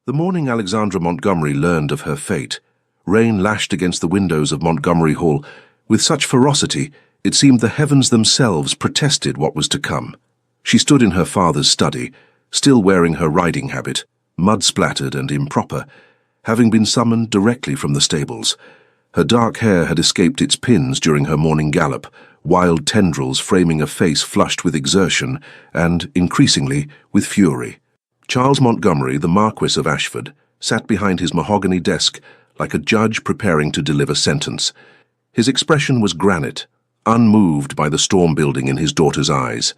The morning Alexandra Montgomery learned of her fate, rain lashed against the windows of Montgomery Hall with such ferocity it seemed the heavens themselves protested what was to come. She stood in her father's study, still wearing her riding habit, mud-splattered and improper, having been summoned directly from the stables. Her dark hair had escaped its pins during her morning gallop, wild tendrils framing a face flushed with exertion and, increasingly, with fury. Charles Montgomery, the Marquis of Ashford, sat behind his mahogany desk like a judge preparing to deliver sentence. His expression was granite, unmoved by the storm building in his daughter's eyes,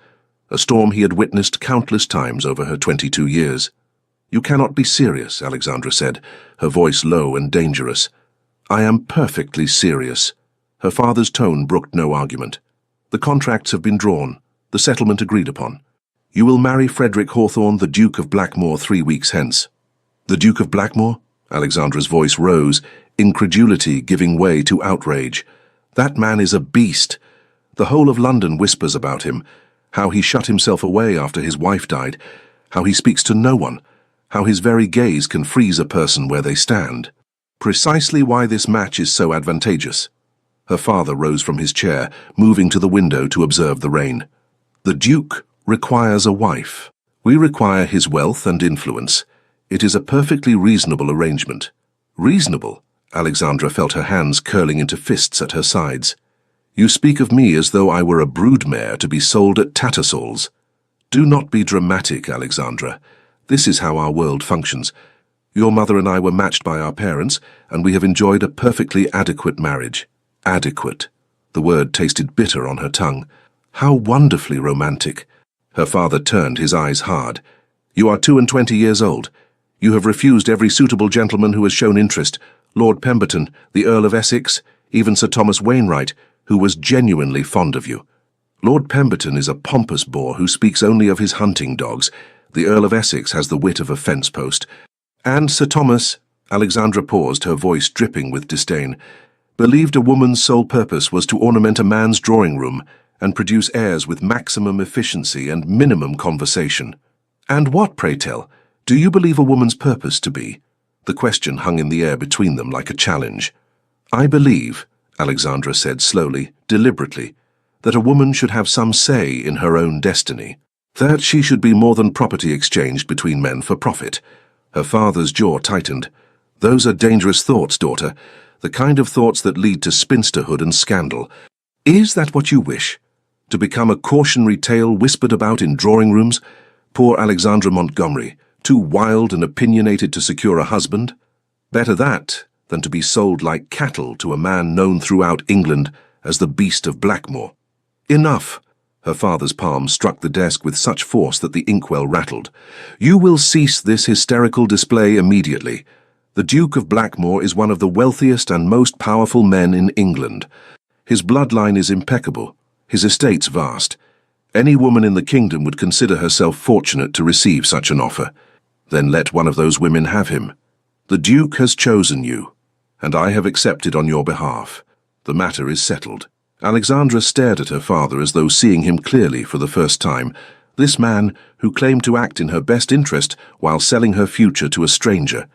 a storm he had witnessed countless times over her 22 years. "You cannot be serious," Alexandra said, her voice low and dangerous. "I am perfectly serious." Her father's tone brooked no argument. "The contracts have been drawn, the settlement agreed upon. You will marry Frederick Hawthorne, the Duke of Blackmore, 3 weeks hence." "The Duke of Blackmore?" Alexandra's voice rose, incredulity giving way to outrage. "That man is a beast. The whole of London whispers about him, how he shut himself away after his wife died, how he speaks to no one, how his very gaze can freeze a person where they stand. Precisely why this match is so advantageous." Her father rose from his chair, moving to the window to observe the rain. "The Duke requires a wife. We require his wealth and influence. It is a perfectly reasonable arrangement." "Reasonable?" Alexandra felt her hands curling into fists at her sides. "You speak of me as though I were a broodmare to be sold at Tattersall's. Do not be dramatic, Alexandra. This is how our world functions. Your mother and I were matched by our parents, and we have enjoyed a perfectly adequate marriage." Adequate. The word tasted bitter on her tongue. How wonderfully romantic. Her father turned, his eyes hard. "You are 22 years old. You have refused every suitable gentleman who has shown interest. Lord Pemberton, the Earl of Essex, even Sir Thomas Wainwright, who was genuinely fond of you. Lord Pemberton is a pompous boor who speaks only of his hunting dogs. The Earl of Essex has the wit of a fence post. And Sir Thomas," Alexandra paused, her voice dripping with disdain, "believed a woman's sole purpose was to ornament a man's drawing-room and produce heirs with maximum efficiency and minimum conversation. And what, pray tell, do you believe a woman's purpose to be?" The question hung in the air between them like a challenge. "I believe," Alexandra said slowly, deliberately, "that a woman should have some say in her own destiny, that she should be more than property exchanged between men for profit." Her father's jaw tightened. "Those are dangerous thoughts, daughter, the kind of thoughts that lead to spinsterhood and scandal. Is that what you wish? To become a cautionary tale whispered about in drawing-rooms? Poor Alexandra Montgomery, too wild and opinionated to secure a husband? Better that than to be sold like cattle to a man known throughout England as the Beast of Blackmore." "Enough!" Her father's palm struck the desk with such force that the inkwell rattled. "You will cease this hysterical display immediately. The Duke of Blackmore is one of the wealthiest and most powerful men in England. His bloodline is impeccable, his estates vast. Any woman in the kingdom would consider herself fortunate to receive such an offer. Then let one of those women have him. The Duke has chosen you, and I have accepted on your behalf. The matter is settled." Alexandra stared at her father as though seeing him clearly for the first time. This man who claimed to act in her best interest while selling her future to a stranger.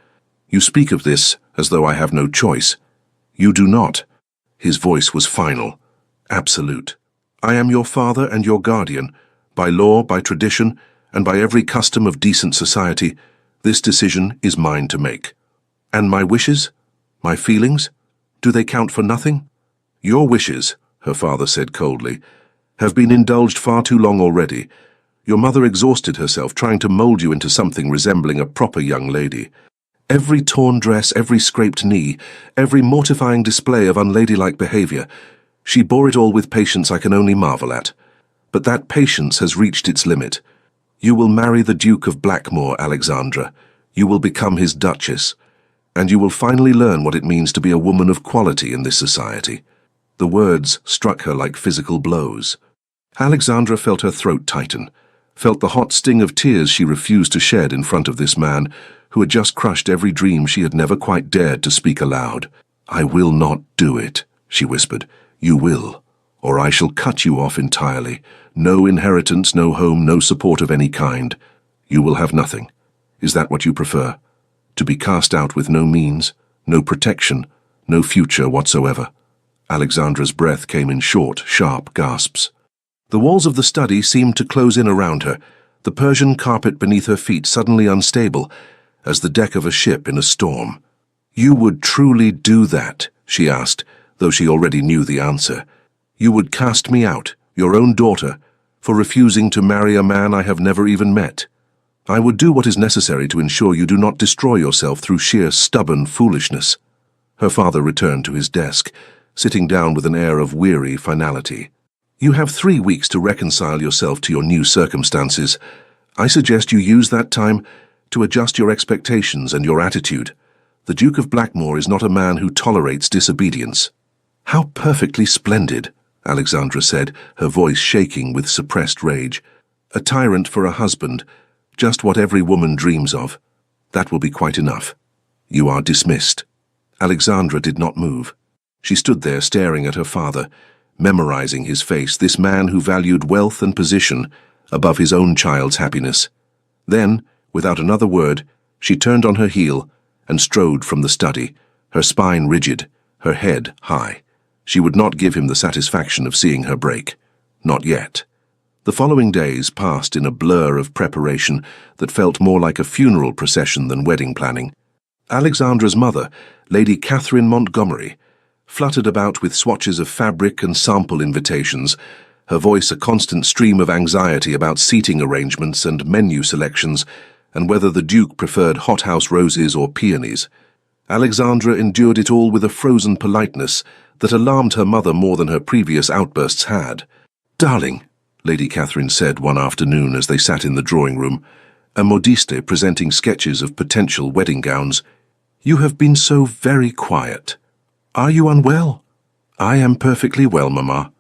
"You speak of this as though I have no choice. You do not." His voice was final, absolute. "I am your father and your guardian. By law, by tradition, and by every custom of decent society, this decision is mine to make. And my wishes? My feelings? Do they count for nothing?" "Your wishes," her father said coldly, "have been indulged far too long already. Your mother exhausted herself trying to mold you into something resembling a proper young lady. Every torn dress, every scraped knee, every mortifying display of unladylike behavior, she bore it all with patience I can only marvel at. But that patience has reached its limit. You will marry the Duke of Blackmore, Alexandra. You will become his Duchess. And you will finally learn what it means to be a woman of quality in this society." The words struck her like physical blows. Alexandra felt her throat tighten, felt the hot sting of tears she refused to shed in front of this man who had just crushed every dream she had never quite dared to speak aloud. "I will not do it," she whispered. "You will, or I shall cut you off entirely. No inheritance, no home, no support of any kind. You will have nothing. Is that what you prefer? To be cast out with no means, no protection, no future whatsoever. Alexandra's breath came in short, sharp gasps. The walls of the study seemed to close in around her, the Persian carpet beneath her feet suddenly unstable, as the deck of a ship in a storm. "You would truly do that?" she asked, though she already knew the answer. "You would cast me out, your own daughter, for refusing to marry a man I have never even met? I would do what is necessary to ensure you do not destroy yourself through sheer stubborn foolishness." Her father returned to his desk, sitting down with an air of weary finality. "You have 3 weeks to reconcile yourself to your new circumstances. I suggest you use that time to adjust your expectations and your attitude. The Duke of Blackmore is not a man who tolerates disobedience." "How perfectly splendid," Alexandra said, her voice shaking with suppressed rage. "A tyrant for a husband, just what every woman dreams of. That will be quite enough. You are dismissed." Alexandra did not move. She stood there staring at her father, memorizing his face, this man who valued wealth and position above his own child's happiness. Then, without another word, she turned on her heel and strode from the study, her spine rigid, her head high. She would not give him the satisfaction of seeing her break. Not yet. The following days passed in a blur of preparation that felt more like a funeral procession than wedding planning. Alexandra's mother, Lady Catherine Montgomery, fluttered about with swatches of fabric and sample invitations, her voice a constant stream of anxiety about seating arrangements and menu selections, and whether the Duke preferred hothouse roses or peonies. Alexandra endured it all with a frozen politeness that alarmed her mother more than her previous outbursts had. "Darling," Lady Catherine said one afternoon as they sat in the drawing-room, a modiste presenting sketches of potential wedding gowns, "you have been so very quiet. Are you unwell?" "I am perfectly well, Mamma.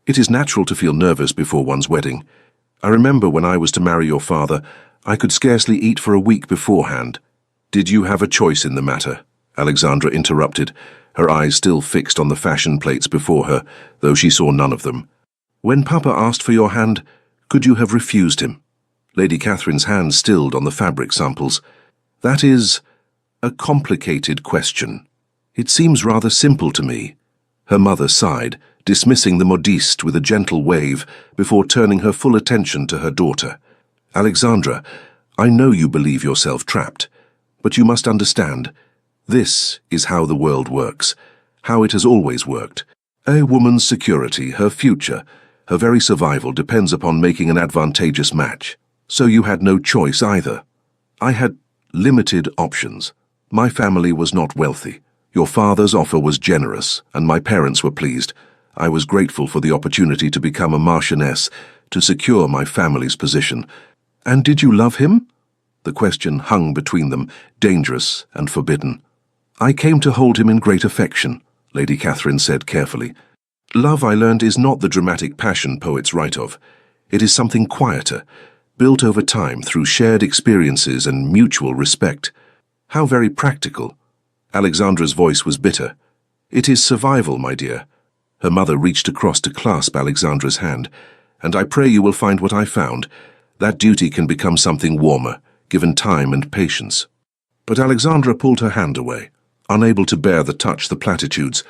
It is natural to feel nervous before one's wedding. I remember when I was to marry your father, I could scarcely eat for a week beforehand." "Did you have a choice in the matter?" Alexandra interrupted, her eyes still fixed on the fashion plates before her, though she saw none of them. "When Papa asked for your hand, could you have refused him?" Lady Catherine's hand stilled on the fabric samples. "That is a complicated question. It seems rather simple to me." Her mother sighed, dismissing the modiste with a gentle wave before turning her full attention to her daughter. "Alexandra, I know you believe yourself trapped, but you must understand, this is how the world works, how it has always worked. A woman's security, her future, her very survival depends upon making an advantageous match. So you had no choice either. I had limited options. My family was not wealthy. Your father's offer was generous, and my parents were pleased. I was grateful for the opportunity to become a marchioness, to secure my family's position. And did you love him?" The question hung between them, dangerous and forbidden. "I came to hold him in great affection," Lady Catherine said carefully. "Love, I learned, is not the dramatic passion poets write of. It is something quieter, built over time through shared experiences and mutual respect. How very practical." Alexandra's voice was bitter. "It is survival, my dear." Her mother reached across to clasp Alexandra's hand. "And I pray you will find what I found. That duty can become something warmer, given time and patience." But Alexandra pulled her hand away, unable to bear the touch, the platitudes,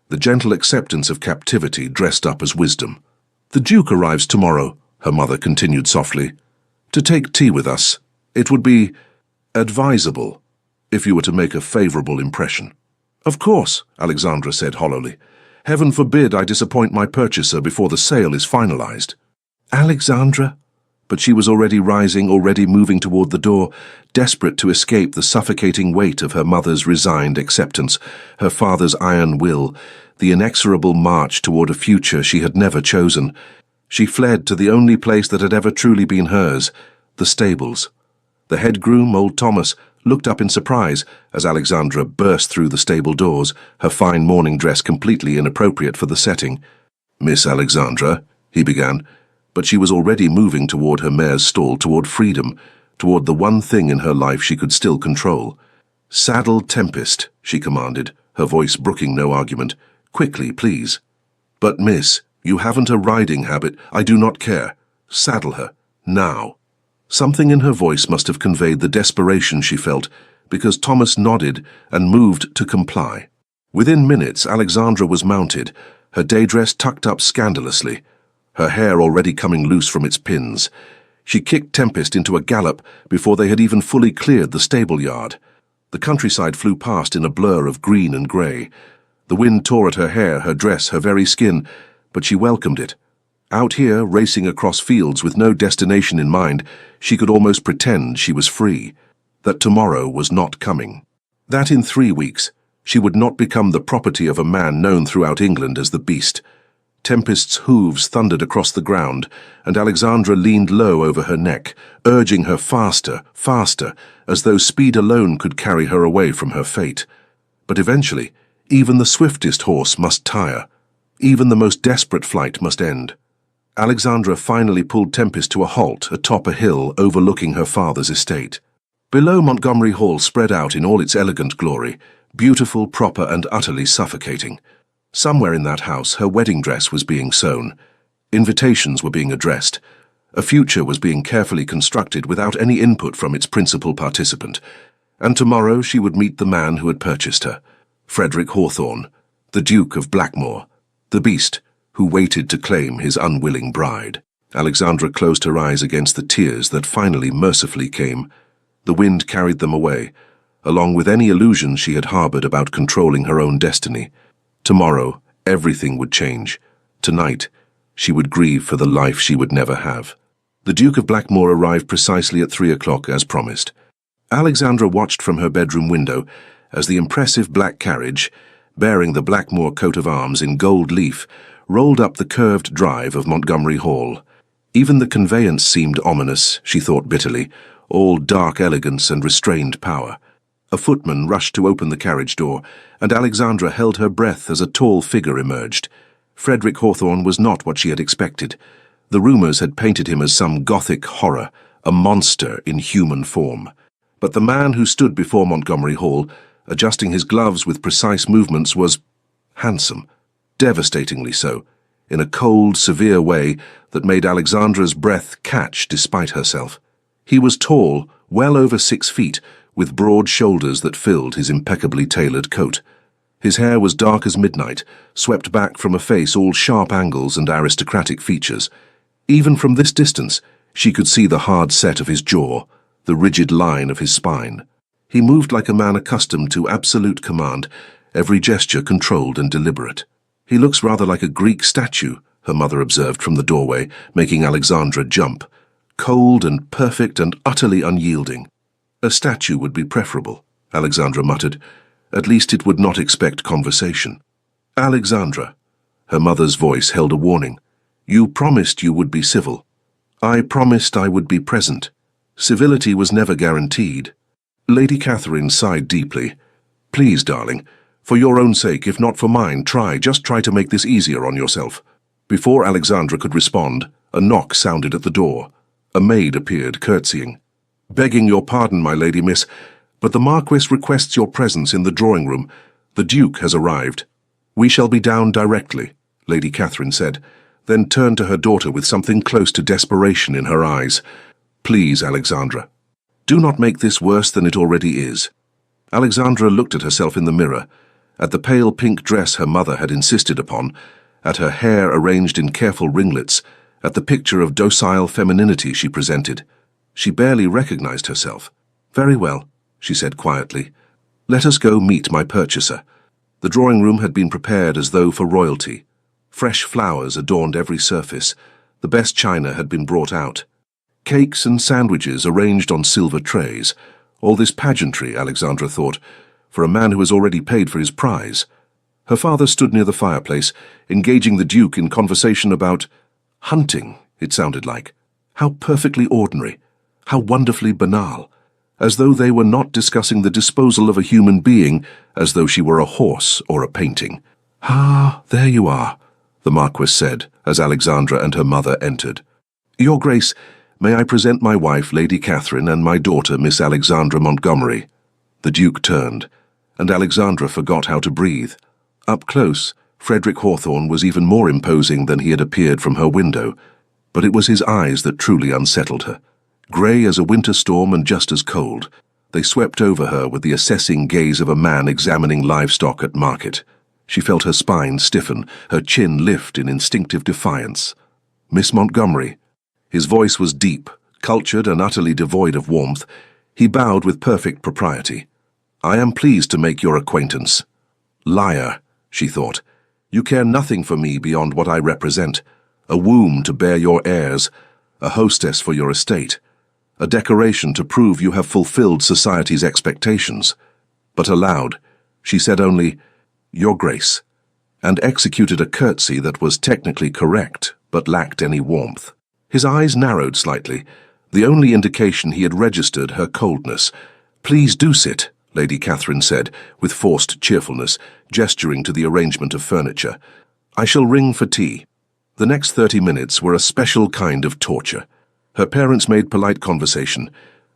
the gentle acceptance of captivity dressed up as wisdom. "The Duke arrives tomorrow," her mother continued softly, "to take tea with us. It would be advisable if you were to make a favorable impression." "Of course," Alexandra said hollowly. "Heaven forbid I disappoint my purchaser before the sale is finalized." "Alexandra?" But she was already rising, already moving toward the door, desperate to escape the suffocating weight of her mother's resigned acceptance, her father's iron will, the inexorable march toward a future she had never chosen. She fled to the only place that had ever truly been hers, the stables. The head groom, old Thomas, looked up in surprise as Alexandra burst through the stable doors, her fine morning dress completely inappropriate for the setting. "Miss Alexandra," he began, but she was already moving toward her mare's stall, toward freedom, toward the one thing in her life she could still control. "Saddle Tempest," she commanded, her voice brooking no argument. "Quickly, please." "But, miss, you haven't a riding habit." "I do not care. Saddle her, now." Something in her voice must have conveyed the desperation she felt, because Thomas nodded and moved to comply. Within minutes, Alexandra was mounted, her day dress tucked up scandalously, her hair already coming loose from its pins. She kicked Tempest into a gallop before they had even fully cleared the stable yard. The countryside flew past in a blur of green and grey. The wind tore at her hair, her dress, her very skin, but she welcomed it. Out here, racing across fields with no destination in mind, she could almost pretend she was free, that tomorrow was not coming. That in 3 weeks, she would not become the property of a man known throughout England as the Beast. Tempest's hooves thundered across the ground, and Alexandra leaned low over her neck, urging her faster, faster, as though speed alone could carry her away from her fate. But eventually, even the swiftest horse must tire. Even the most desperate flight must end. Alexandra finally pulled Tempest to a halt atop a hill overlooking her father's estate. Below, Montgomery Hall spread out in all its elegant glory, beautiful, proper, and utterly suffocating. Somewhere in that house, her wedding dress was being sewn. Invitations were being addressed. A future was being carefully constructed without any input from its principal participant. And tomorrow she would meet the man who had purchased her, Frederick Hawthorne, the Duke of Blackmore, the Beast who waited to claim his unwilling bride. Alexandra closed her eyes against the tears that finally mercifully came. The wind carried them away, along with any illusions she had harbored about controlling her own destiny. Tomorrow, everything would change. Tonight, she would grieve for the life she would never have. The Duke of Blackmore arrived precisely at 3 o'clock as promised. Alexandra watched from her bedroom window as the impressive black carriage, bearing the Blackmore coat of arms in gold leaf, rolled up the curved drive of Montgomery Hall. Even the conveyance seemed ominous, she thought bitterly, all dark elegance and restrained power. A footman rushed to open the carriage door, and Alexandra held her breath as a tall figure emerged. Frederick Hawthorne was not what she had expected. The rumours had painted him as some Gothic horror, a monster in human form. But the man who stood before Montgomery Hall, adjusting his gloves with precise movements, was handsome, devastatingly so, in a cold, severe way that made Alexandra's breath catch despite herself. He was tall, well over 6 feet, with broad shoulders that filled his impeccably tailored coat. His hair was dark as midnight, swept back from a face all sharp angles and aristocratic features. Even from this distance, she could see the hard set of his jaw, the rigid line of his spine. He moved like a man accustomed to absolute command, every gesture controlled and deliberate. "He looks rather like a Greek statue," her mother observed from the doorway, making Alexandra jump. "Cold and perfect and utterly unyielding." "A statue would be preferable," Alexandra muttered. "At least it would not expect conversation." "Alexandra," her mother's voice held a warning. "You promised you would be civil." "I promised I would be present. Civility was never guaranteed." Lady Catherine sighed deeply. "Please, darling, for your own sake, if not for mine, just try to make this easier on yourself." Before Alexandra could respond, a knock sounded at the door. A maid appeared, curtsying. "Begging your pardon, my lady miss, but the Marquis requests your presence in the drawing-room. The Duke has arrived." "We shall be down directly," Lady Catherine said, then turned to her daughter with something close to desperation in her eyes. "Please, Alexandra, do not make this worse than it already is." Alexandra looked at herself in the mirror, at the pale pink dress her mother had insisted upon, at her hair arranged in careful ringlets, at the picture of docile femininity she presented. She barely recognized herself. "Very well," she said quietly. "Let us go meet my purchaser." The drawing-room had been prepared as though for royalty. Fresh flowers adorned every surface. The best china had been brought out. Cakes and sandwiches arranged on silver trays. All this pageantry, Alexandra thought, for a man who has already paid for his prize. Her father stood near the fireplace, engaging the Duke in conversation about hunting, it sounded like. How perfectly ordinary. How wonderfully banal, as though they were not discussing the disposal of a human being, as though she were a horse or a painting. "Ah, there you are," the Marquis said, as Alexandra and her mother entered. "Your Grace, may I present my wife, Lady Catherine, and my daughter, Miss Alexandra Montgomery?" The Duke turned, and Alexandra forgot how to breathe. Up close, Frederick Hawthorne was even more imposing than he had appeared from her window, but it was his eyes that truly unsettled her. Grey as a winter storm and just as cold, They swept over her with the assessing gaze of a man examining livestock at market. She felt her spine stiffen, her chin lift in instinctive defiance. "Miss Montgomery." His voice was deep, cultured and utterly devoid of warmth. He bowed with perfect propriety. "I am pleased to make your acquaintance." Liar, she thought. "You care nothing for me beyond what I represent. A womb to bear your heirs, a hostess for your estate, a decoration to prove you have fulfilled society's expectations." But aloud, she said only, "Your Grace," and executed a curtsy that was technically correct, but lacked any warmth. His eyes narrowed slightly, the only indication he had registered her coldness. "Please do sit," Lady Catherine said, with forced cheerfulness, gesturing to the arrangement of furniture. "I shall ring for tea." The next 30 minutes were a special kind of torture. Her parents made polite conversation.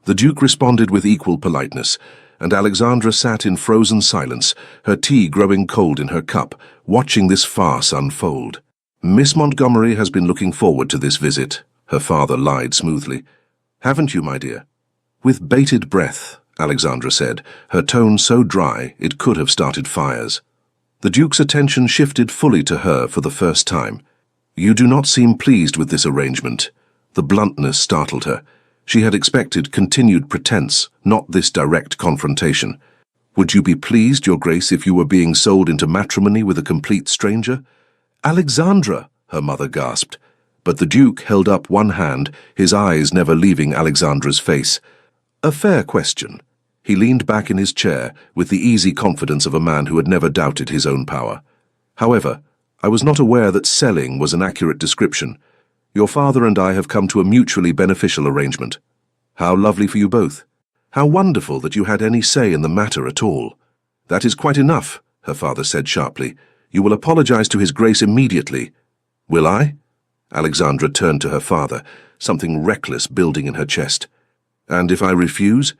The Duke responded with equal politeness, and Alexandra sat in frozen silence, her tea growing cold in her cup, watching this farce unfold. "Miss Montgomery has been looking forward to this visit," her father lied smoothly. "Haven't you, my dear?" With bated breath, Alexandra said, her tone so dry it could have started fires. The Duke's attention shifted fully to her for the first time. "You do not seem pleased with this arrangement." The bluntness startled her. She had expected continued pretense, not this direct confrontation. "Would you be pleased, Your Grace, if you were being sold into matrimony with a complete stranger?" "Alexandra!" her mother gasped. But the Duke held up one hand, his eyes never leaving Alexandra's face. "A fair question." He leaned back in his chair with the easy confidence of a man who had never doubted his own power. "However, I was not aware that selling was an accurate description. Your father and I have come to a mutually beneficial arrangement. How lovely for you both. How wonderful that you had any say in the matter at all." "That is quite enough," her father said sharply. "You will apologize to His Grace immediately." "Will I?" Alexandra turned to her father, something reckless building in her chest. "And if I refuse?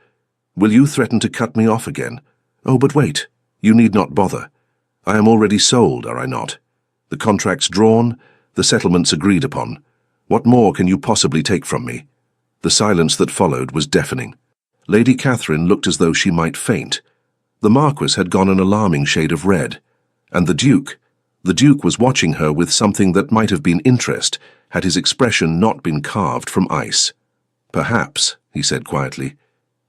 Will you threaten to cut me off again?" "Oh, but wait. You need not bother. I am already sold, are I not? The contract's drawn, the settlements agreed upon. What more can you possibly take from me?" The silence that followed was deafening. Lady Catherine looked as though she might faint. The Marquis had gone an alarming shade of red. And the Duke was watching her with something that might have been interest had his expression not been carved from ice. "Perhaps," he said quietly,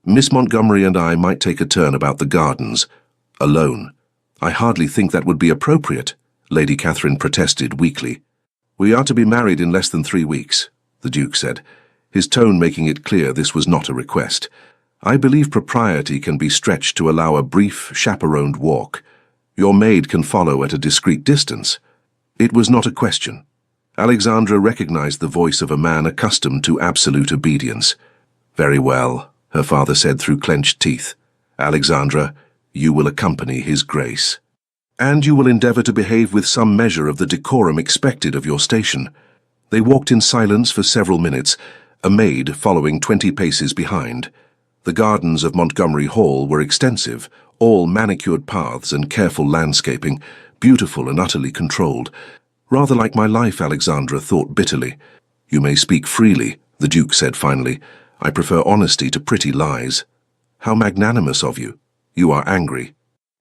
"Miss Montgomery and I might take a turn about the gardens, alone." "I hardly think that would be appropriate," Lady Catherine protested weakly. "We are to be married in less than 3 weeks," the Duke said, his tone making it clear this was not a request. "I believe propriety can be stretched to allow a brief, chaperoned walk. Your maid can follow at a discreet distance." It was not a question. Alexandra recognized the voice of a man accustomed to absolute obedience. "Very well," her father said through clenched teeth. "Alexandra, you will accompany His Grace. And you will endeavor to behave with some measure of the decorum expected of your station." They walked in silence for several minutes, a maid following 20 paces behind. The gardens of Montgomery Hall were extensive, all manicured paths and careful landscaping, beautiful and utterly controlled. "Rather like my life," Alexandra thought bitterly. "You may speak freely," the Duke said finally. "I prefer honesty to pretty lies." "How magnanimous of you. You are angry.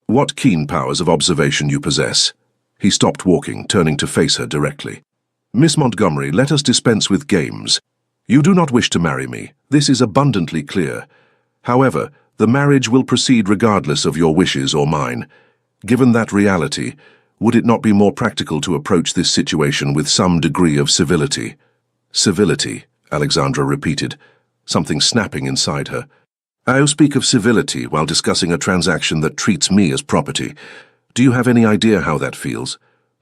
What keen powers of observation you possess." He stopped walking, turning to face her directly. "Miss Montgomery, let us dispense with games. You do not wish to marry me. This is abundantly clear. However, the marriage will proceed regardless of your wishes or mine. Given that reality, would it not be more practical to approach this situation with some degree of civility?" "Civility," Alexandra repeated, something snapping inside her. "I speak of civility while discussing a transaction that treats me as property. Do you have any idea how that feels?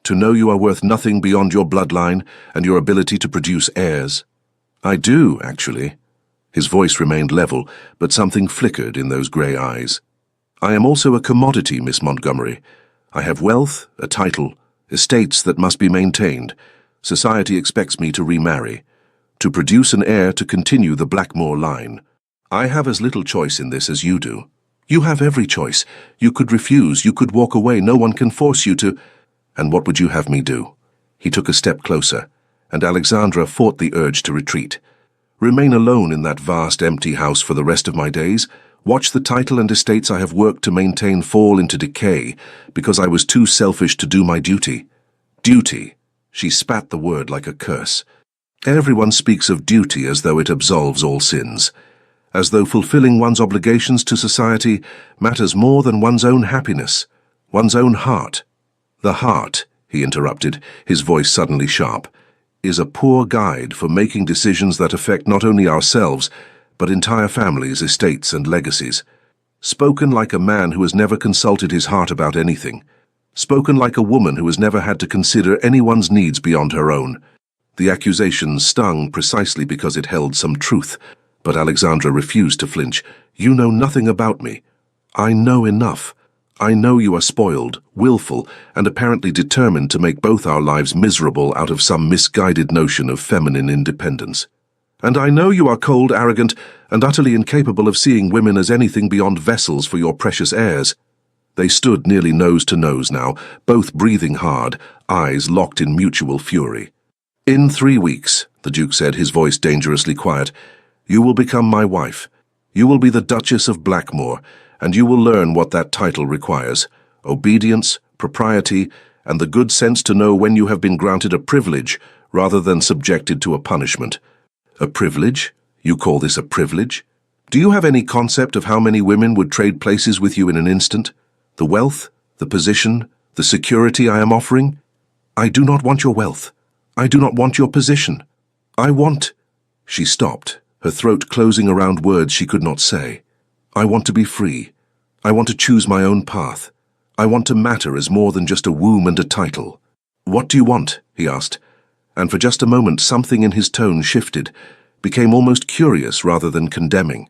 To know you are worth nothing beyond your bloodline and your ability to produce heirs?" "I do, actually." His voice remained level, but something flickered in those grey eyes. "I am also a commodity, Miss Montgomery. I have wealth, a title, estates that must be maintained. Society expects me to remarry, to produce an heir to continue the Blackmore line. I have as little choice in this as you do." "You have every choice. You could refuse, you could walk away, no one can force you to—" "And what would you have me do?" He took a step closer, and Alexandra fought the urge to retreat. "Remain alone in that vast empty house for the rest of my days, Watch the title and estates I have worked to maintain fall into decay because I was too selfish to do my duty. Duty. She spat the word like a curse. Everyone speaks of duty as though it absolves all sins, as though fulfilling one's obligations to society matters more than one's own happiness, one's own heart. The heart, he interrupted, his voice suddenly sharp, is a poor guide for making decisions that affect not only ourselves, but entire families, estates, and legacies. Spoken like a man who has never consulted his heart about anything. Spoken like a woman who has never had to consider anyone's needs beyond her own. The accusation stung precisely because it held some truth, but Alexandra refused to flinch. You know nothing about me. I know enough. I know you are spoiled, willful, and apparently determined to make both our lives miserable out of some misguided notion of feminine independence. And I know you are cold, arrogant, and utterly incapable of seeing women as anything beyond vessels for your precious heirs. They stood nearly nose to nose now, both breathing hard, eyes locked in mutual fury. In 3 weeks, the Duke said, his voice dangerously quiet, you will become my wife. You will be the Duchess of Blackmore, and you will learn what that title requires: obedience, propriety, and the good sense to know when you have been granted a privilege rather than subjected to a punishment. A privilege? You call this a privilege? Do you have any concept of how many women would trade places with you in an instant? The wealth, the position, the security I am offering? I do not want your wealth. I do not want your position. I want... She stopped, her throat closing around words she could not say. I want to be free. I want to choose my own path. I want to matter as more than just a womb and a title. What do you want? He asked, and for just a moment something in his tone shifted, became almost curious rather than condemning.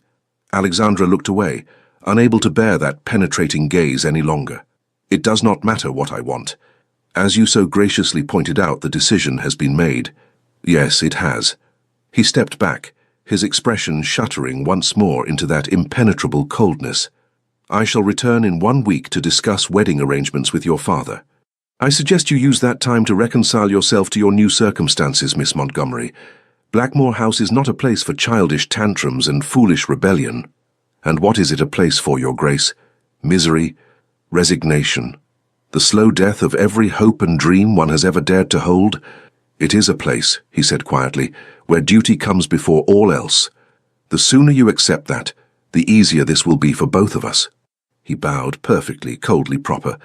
Alexandra looked away, unable to bear that penetrating gaze any longer. It does not matter what I want. As you so graciously pointed out, the decision has been made. Yes, it has. He stepped back, his expression shuttering once more into that impenetrable coldness. I shall return in 1 week to discuss wedding arrangements with your father. I suggest you use that time to reconcile yourself to your new circumstances, Miss Montgomery. Blackmore House is not a place for childish tantrums and foolish rebellion. And what is it a place for, Your Grace? Misery, resignation, the slow death of every hope and dream one has ever dared to hold? It is a place, he said quietly, where duty comes before all else. The sooner you accept that, the easier this will be for both of us. He bowed, perfectly, coldly proper,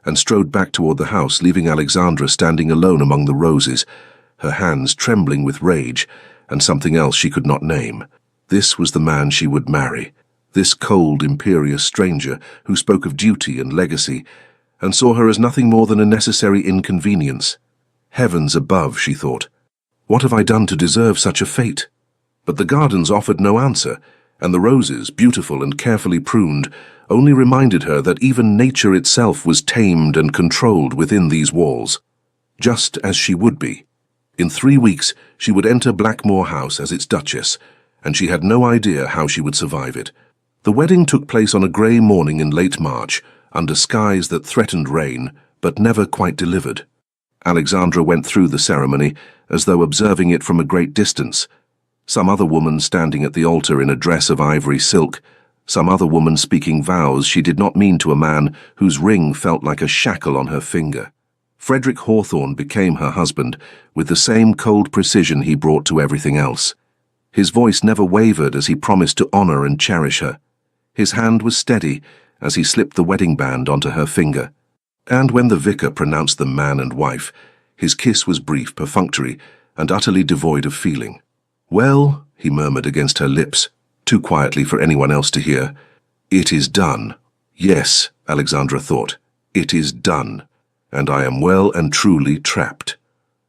and strode back toward the house, leaving Alexandra standing alone among the roses, her hands trembling with rage and something else she could not name. This was the man she would marry, this cold, imperious stranger who spoke of duty and legacy, and saw her as nothing more than a necessary inconvenience. Heavens above, she thought. What have I done to deserve such a fate? But the gardens offered no answer, and the roses, beautiful and carefully pruned, only reminded her that even nature itself was tamed and controlled within these walls, just as she would be. In 3 weeks she would enter Blackmore House as its Duchess, and she had no idea how she would survive it. The wedding took place on a grey morning in late March, under skies that threatened rain, but never quite delivered. Alexandra went through the ceremony as though observing it from a great distance. Some other woman standing at the altar in a dress of ivory silk, some other woman speaking vows she did not mean to a man whose ring felt like a shackle on her finger. Frederick Hawthorne became her husband with the same cold precision he brought to everything else. His voice never wavered as he promised to honor and cherish her. His hand was steady as he slipped the wedding band onto her finger. And when the vicar pronounced them man and wife, his kiss was brief, perfunctory, and utterly devoid of feeling. Well, he murmured against her lips, too quietly for anyone else to hear, it is done. Yes, Alexandra thought, it is done, and I am well and truly trapped.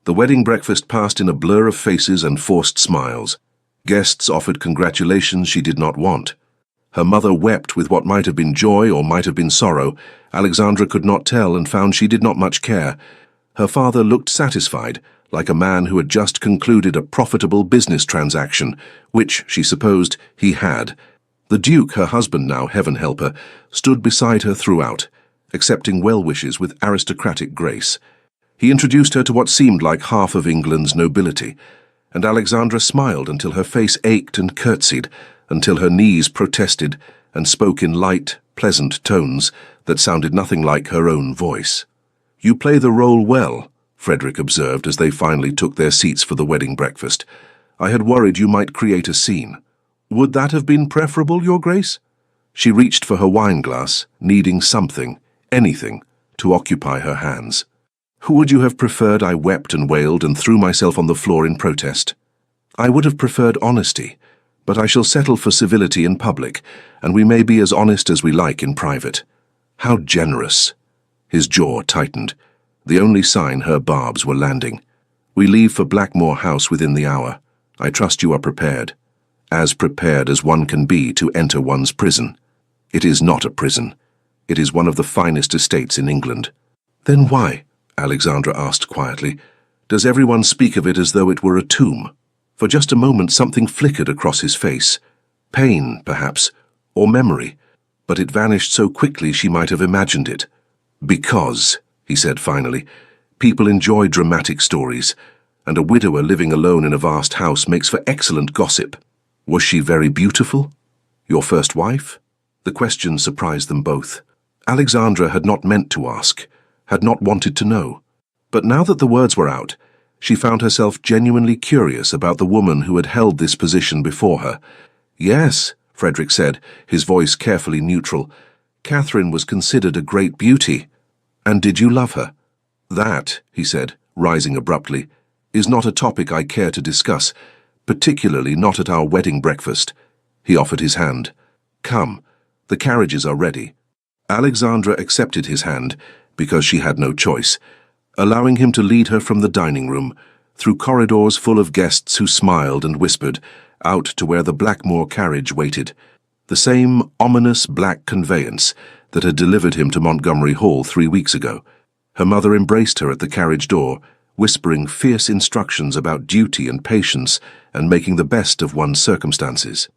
The wedding breakfast passed in a blur of faces and forced smiles. Guests offered congratulations she did not want. Her mother wept with what might have been joy or might have been sorrow. Alexandra could not tell and found she did not much care. Her father looked satisfied, like a man who had just concluded a profitable business transaction, which, she supposed, he had. The Duke, her husband now, heaven help her, stood beside her throughout, accepting well-wishes with aristocratic grace. He introduced her to what seemed like half of England's nobility, and Alexandra smiled until her face ached and curtsied, until her knees protested, and spoke in light, pleasant tones that sounded nothing like her own voice. "You play the role well," Frederick observed as they finally took their seats for the wedding breakfast. "I had worried you might create a scene. Would that have been preferable, Your Grace?" She reached for her wine-glass, needing something, anything, to occupy her hands. "Would you have preferred I wept and wailed and threw myself on the floor in protest?" "I would have preferred honesty, but I shall settle for civility in public, and we may be as honest as we like in private." "How generous!" His jaw tightened, the only sign her barbs were landing. "We leave for Blackmore House within the hour. I trust you are prepared. As prepared as one can be to enter one's prison. It is not a prison. It is one of the finest estates in England." "Then why," Alexandra asked quietly, "does everyone speak of it as though it were a tomb?" For just a moment something flickered across his face. Pain, perhaps, or memory, but it vanished so quickly she might have imagined it. "Because," he said finally, "people enjoy dramatic stories, and a widower living alone in a vast house makes for excellent gossip. Was she very beautiful? Your first wife?" The question surprised them both. Alexandra had not meant to ask, had not wanted to know. But now that the words were out, she found herself genuinely curious about the woman who had held this position before her. "Yes," Frederick said, his voice carefully neutral. "Catherine was considered a great beauty. And did you love her?" "That," he said, rising abruptly, "is not a topic I care to discuss, particularly not at our wedding breakfast." He offered his hand. "Come, the carriages are ready." Alexandra accepted his hand, because she had no choice, allowing him to lead her from the dining room, through corridors full of guests who smiled and whispered, out to where the Blackmore carriage waited, the same ominous black conveyance that had delivered him to Montgomery Hall 3 weeks ago. Her mother embraced her at the carriage door, whispering fierce instructions about duty and patience and making the best of one's circumstances.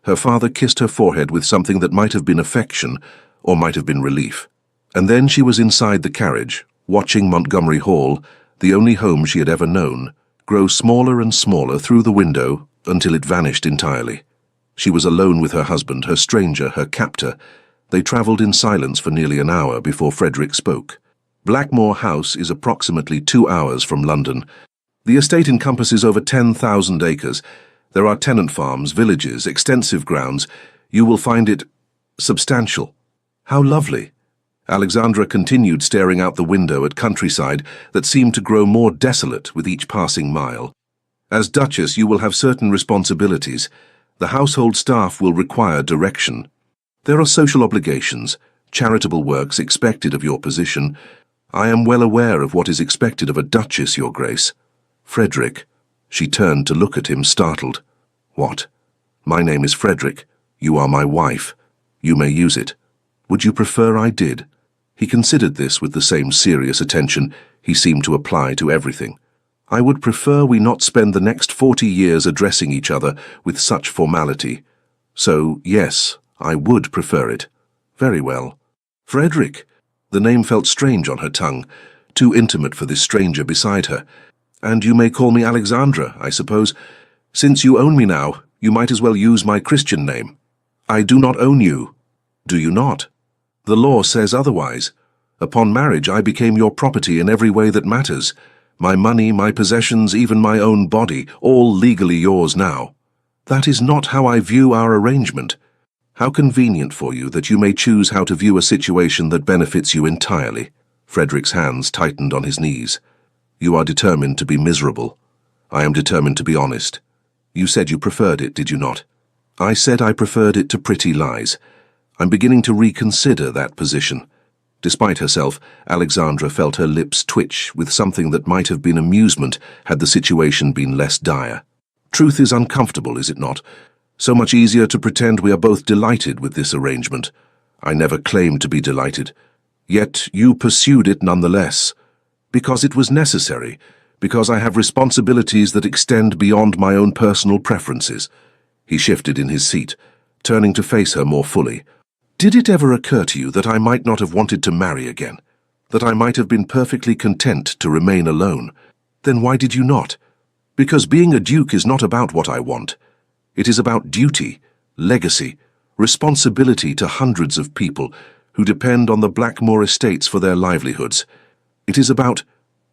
Her father kissed her forehead with something that might have been affection or might have been relief. And then she was inside the carriage, watching Montgomery Hall, the only home she had ever known, grow smaller and smaller through the window until it vanished entirely. She was alone with her husband, her stranger, her captor. They travelled in silence for nearly an hour before Frederick spoke. "Blackmore House is approximately 2 hours from London. The estate encompasses over 10,000 acres. There are tenant farms, villages, extensive grounds. You will find it substantial." "How lovely." Alexandra continued staring out the window at countryside that seemed to grow more desolate with each passing mile. "As Duchess, you will have certain responsibilities. The household staff will require direction. There are social obligations, charitable works expected of your position. I am well aware of what is expected of a Duchess, Your Grace." "Frederick." She turned to look at him, startled. "What?" "My name is Frederick. You are my wife. You may use it. Would you prefer I did?" He considered this with the same serious attention he seemed to apply to everything. "I would prefer we not spend the next 40 years addressing each other with such formality. So, yes, I would prefer it." "Very well." "Frederick." The name felt strange on her tongue, too intimate for this stranger beside her. "And you may call me Alexandra, I suppose. Since you own me now, you might as well use my Christian name." "I do not own you." "Do you not?" "The law says otherwise. Upon marriage, I became your property in every way that matters. My money, my possessions, even my own body, all legally yours now." "That is not how I view our arrangement." "How convenient for you that you may choose how to view a situation that benefits you entirely." Frederick's hands tightened on his knees. "You are determined to be miserable. I am determined to be honest. You said you preferred it, did you not?" "I said I preferred it to pretty lies. I'm beginning to reconsider that position." Despite herself, Alexandra felt her lips twitch with something that might have been amusement had the situation been less dire. "Truth is uncomfortable, is it not? So much easier to pretend we are both delighted with this arrangement. I never claimed to be delighted. Yet you pursued it nonetheless. Because it was necessary, because I have responsibilities that extend beyond my own personal preferences." He shifted in his seat, turning to face her more fully. "Did it ever occur to you that I might not have wanted to marry again? That I might have been perfectly content to remain alone? Then why did you not? Because being a duke is not about what I want. It is about duty, legacy, responsibility to hundreds of people who depend on the Blackmore estates for their livelihoods. It is about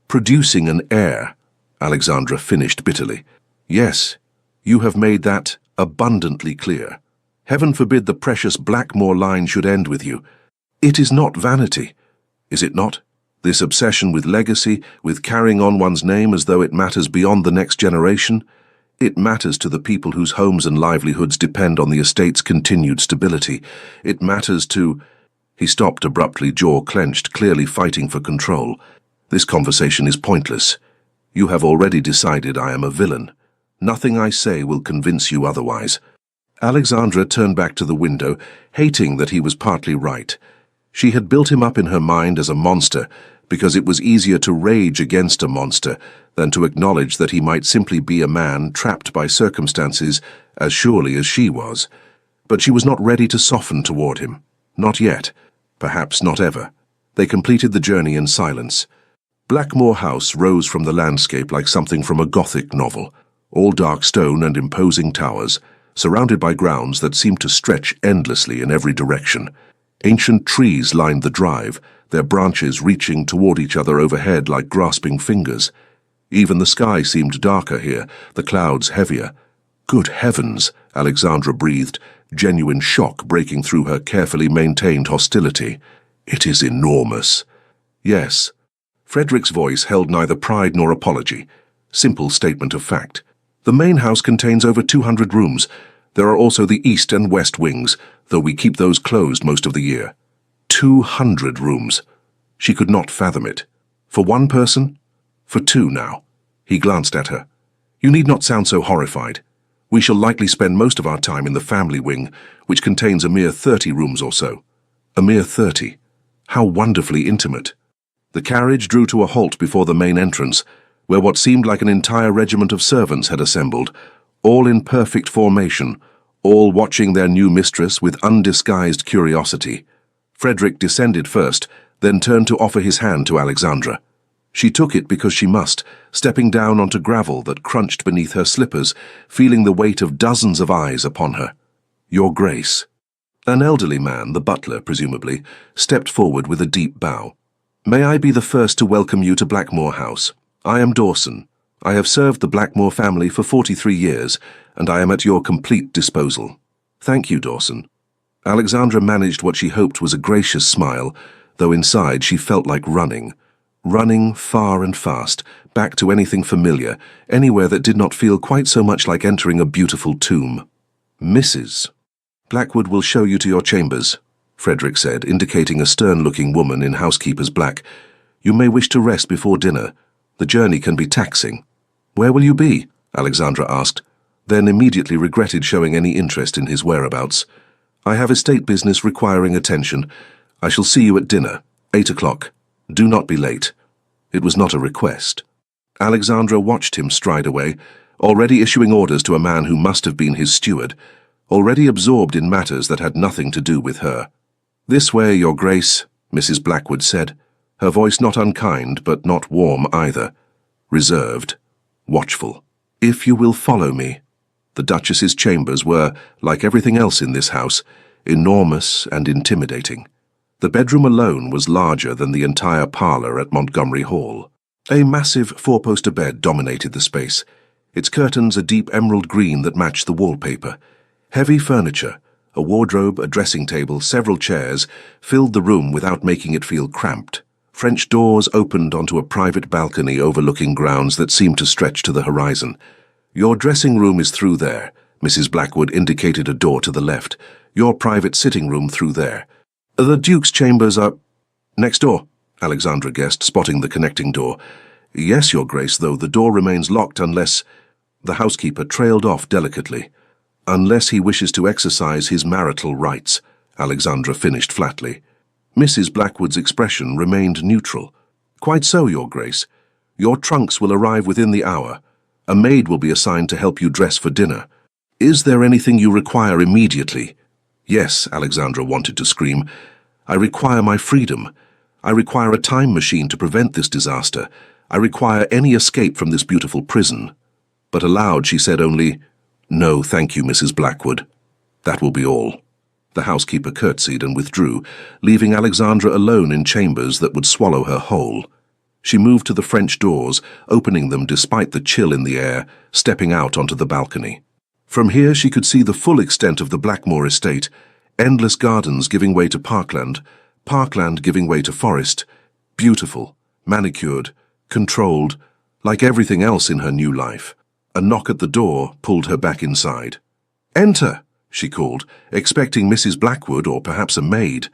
producing an heir, Alexandra finished bitterly. Yes, you have made that abundantly clear. Heaven forbid the precious Blackmore line should end with you. It is not vanity, is it not? This obsession with legacy, with carrying on one's name as though it matters beyond the next generation? It matters to the people whose homes and livelihoods depend on the estate's continued stability. It matters to... He stopped abruptly, jaw clenched, clearly fighting for control. This conversation is pointless. You have already decided I am a villain. Nothing I say will convince you otherwise. Alexandra turned back to the window, hating that he was partly right. She had built him up in her mind as a monster, because it was easier to rage against a monster than to acknowledge that he might simply be a man trapped by circumstances as surely as she was. But she was not ready to soften toward him. Not yet. Perhaps not ever. They completed the journey in silence. Blackmore House rose from the landscape like something from a Gothic novel, all dark stone and imposing towers, surrounded by grounds that seemed to stretch endlessly in every direction. Ancient trees lined the drive, their branches reaching toward each other overhead like grasping fingers. Even the sky seemed darker here, the clouds heavier. Good heavens, Alexandra breathed, genuine shock breaking through her carefully maintained hostility. It is enormous. Yes. Frederick's voice held neither pride nor apology. Simple statement of fact. The main house contains over 200 rooms. There are also the east and west wings, though we keep those closed most of the year. 200 rooms. She could not fathom it. For one person? For two now. He glanced at her. You need not sound so horrified. We shall likely spend most of our time in the family wing, which contains a mere 30 rooms or so. A mere 30. How wonderfully intimate. The carriage drew to a halt before the main entrance, where what seemed like an entire regiment of servants had assembled, all in perfect formation, all watching their new mistress with undisguised curiosity. Frederick descended first, then turned to offer his hand to Alexandra. She took it because she must, stepping down onto gravel that crunched beneath her slippers, feeling the weight of dozens of eyes upon her. Your Grace. An elderly man, the butler presumably, stepped forward with a deep bow. May I be the first to welcome you to Blackmore House. I am Dawson. I have served the Blackmore family for 43 years, and I am at your complete disposal. Thank you, Dawson. Alexandra managed what she hoped was a gracious smile, though inside she felt like running. Running far and fast, back to anything familiar, anywhere that did not feel quite so much like entering a beautiful tomb. Mrs. Blackwood will show you to your chambers, Frederick said, indicating a stern-looking woman in housekeeper's black. You may wish to rest before dinner. The journey can be taxing. Where will you be? Alexandra asked, then immediately regretted showing any interest in his whereabouts. I have estate business requiring attention. I shall see you at dinner, 8 o'clock. Do not be late. It was not a request. Alexandra watched him stride away, already issuing orders to a man who must have been his steward, already absorbed in matters that had nothing to do with her. This way, Your Grace, Mrs. Blackwood said, her voice not unkind but not warm either, reserved, watchful. If you will follow me. The Duchess's chambers were, like everything else in this house, enormous and intimidating. The bedroom alone was larger than the entire parlour at Montgomery Hall. A massive four-poster bed dominated the space, its curtains a deep emerald green that matched the wallpaper. Heavy furniture, a wardrobe, a dressing table, several chairs, filled the room without making it feel cramped. French doors opened onto a private balcony overlooking grounds that seemed to stretch to the horizon. Your dressing room is through there, Mrs. Blackwood indicated a door to the left. Your private sitting room through there. The Duke's chambers are... Next door, Alexandra guessed, spotting the connecting door. Yes, Your Grace, though the door remains locked unless... The housekeeper trailed off delicately. Unless he wishes to exercise his marital rights, Alexandra finished flatly. Mrs. Blackwood's expression remained neutral. Quite so, Your Grace. Your trunks will arrive within the hour. A maid will be assigned to help you dress for dinner. Is there anything you require immediately? Yes, Alexandra wanted to scream. I require my freedom. I require a time machine to prevent this disaster. I require any escape from this beautiful prison. But aloud she said only, No, thank you, Mrs. Blackwood. That will be all. The housekeeper curtsied and withdrew, leaving Alexandra alone in chambers that would swallow her whole. She moved to the French doors, opening them despite the chill in the air, stepping out onto the balcony. From here she could see the full extent of the Blackmore estate, endless gardens giving way to parkland, parkland giving way to forest, beautiful, manicured, controlled, like everything else in her new life. A knock at the door pulled her back inside. "Enter!" she called, expecting Mrs. Blackwood or perhaps a maid.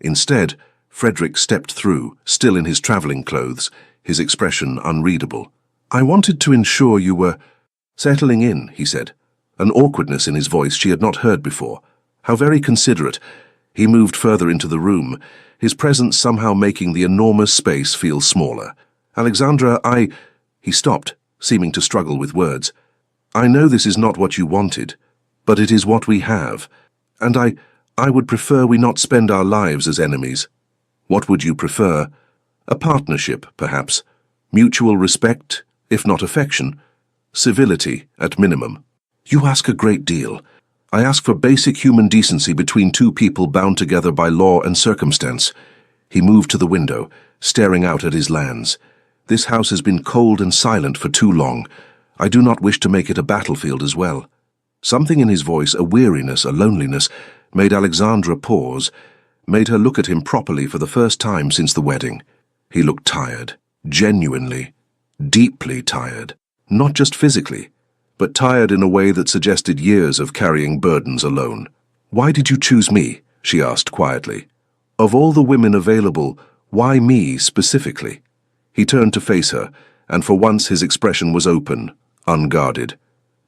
Instead, Frederick stepped through, still in his travelling clothes, his expression unreadable. "I wanted to ensure you were settling in," he said, an awkwardness in his voice she had not heard before. How very considerate. He moved further into the room, his presence somehow making the enormous space feel smaller. "Alexandra, He stopped, seeming to struggle with words. "I know this is not what you wanted, but it is what we have, and I would prefer we not spend our lives as enemies." "What would you prefer?" "A partnership, perhaps. Mutual respect, if not affection. Civility, at minimum." "You ask a great deal. I ask for basic human decency between two people bound together by law and circumstance." He moved to the window, staring out at his lands. "This house has been cold and silent for too long. I do not wish to make it a battlefield as well." Something in his voice, a weariness, a loneliness, made Alexandra pause, made her look at him properly for the first time since the wedding. He looked tired, genuinely, deeply tired. Not just physically, but tired in a way that suggested years of carrying burdens alone. "Why did you choose me?" she asked quietly. "Of all the women available, why me specifically?" He turned to face her, and for once his expression was open, unguarded.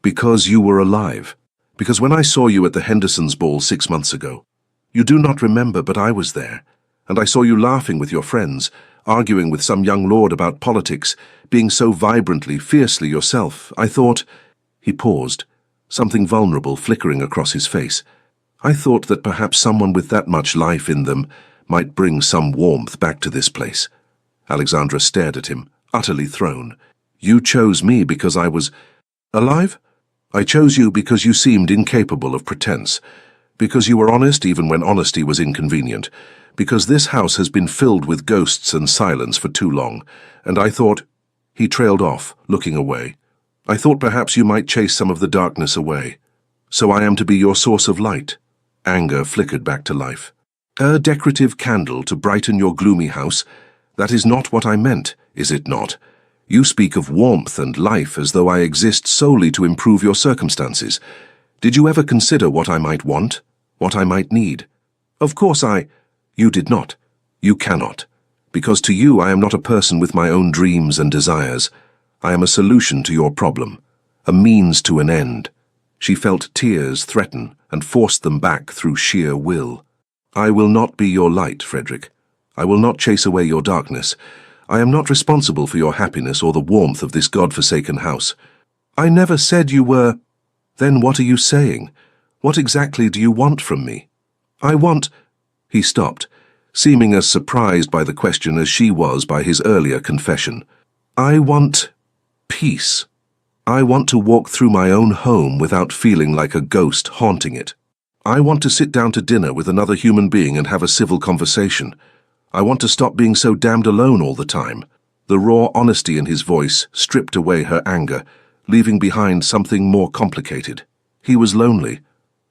"Because you were alive. Because when I saw you at the Hendersons' ball 6 months ago, you do not remember, but I was there, and I saw you laughing with your friends, arguing with some young lord about politics, being so vibrantly, fiercely yourself. I thought—" He paused, something vulnerable flickering across his face. "I thought that perhaps someone with that much life in them might bring some warmth back to this place." Alexandra stared at him, utterly thrown. "You chose me because I was alive? I chose you because you seemed incapable of pretense, because you were honest even when honesty was inconvenient, because this house has been filled with ghosts and silence for too long, and I thought—" He trailed off, looking away. "I thought perhaps you might chase some of the darkness away. So I am to be your source of light." Anger flickered back to life. "A decorative candle to brighten your gloomy house? That is not what I meant, is it not? You speak of warmth and life as though I exist solely to improve your circumstances. Did you ever consider what I might want, what I might need?" "Of course You did not. You cannot. Because to you I am not a person with my own dreams and desires. I am a solution to your problem, a means to an end." She felt tears threaten and forced them back through sheer will. "I will not be your light, Frederick. I will not chase away your darkness. I am not responsible for your happiness or the warmth of this God-forsaken house." "I never said you were—" "Then what are you saying? What exactly do you want from me?" "I want—" He stopped, seeming as surprised by the question as she was by his earlier confession. "I want peace. I want to walk through my own home without feeling like a ghost haunting it. I want to sit down to dinner with another human being and have a civil conversation. I want to stop being so damned alone all the time." The raw honesty in his voice stripped away her anger, leaving behind something more complicated. He was lonely.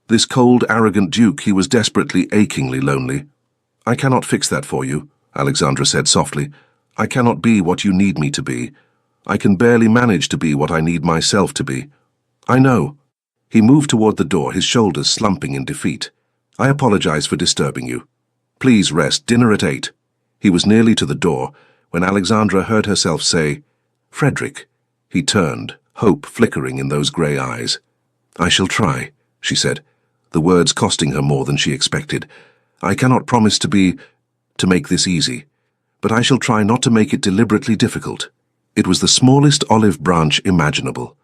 This cold, arrogant duke, he was desperately, achingly lonely. "I cannot fix that for you," Alexandra said softly. "I cannot be what you need me to be. I can barely manage to be what I need myself to be." "I know." He moved toward the door, his shoulders slumping in defeat. "I apologize for disturbing you. Please rest. Dinner at 8. He was nearly to the door when Alexandra heard herself say, "Frederick." He turned, hope flickering in those grey eyes. "I shall try," she said, the words costing her more than she expected. "I cannot promise to make this easy, but I shall try not to make it deliberately difficult." It was the smallest olive branch imaginable.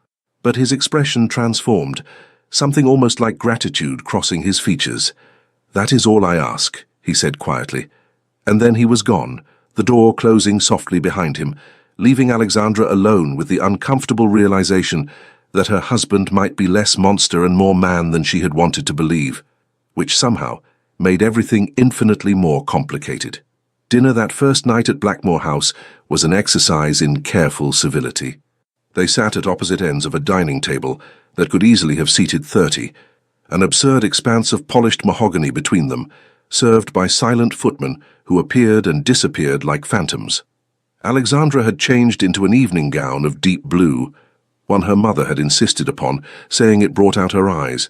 But his expression transformed, something almost like gratitude crossing his features. "That is all I ask," he said quietly. And then he was gone, the door closing softly behind him, leaving Alexandra alone with the uncomfortable realization that her husband might be less monster and more man than she had wanted to believe. which somehow made everything infinitely more complicated. Dinner that first night at Blackmore House was an exercise in careful civility. They sat at opposite ends of a dining table that could easily have seated 30, an absurd expanse of polished mahogany between them, served by silent footmen who appeared and disappeared like phantoms. Alexandra had changed into an evening gown of deep blue, one her mother had insisted upon, saying it brought out her eyes.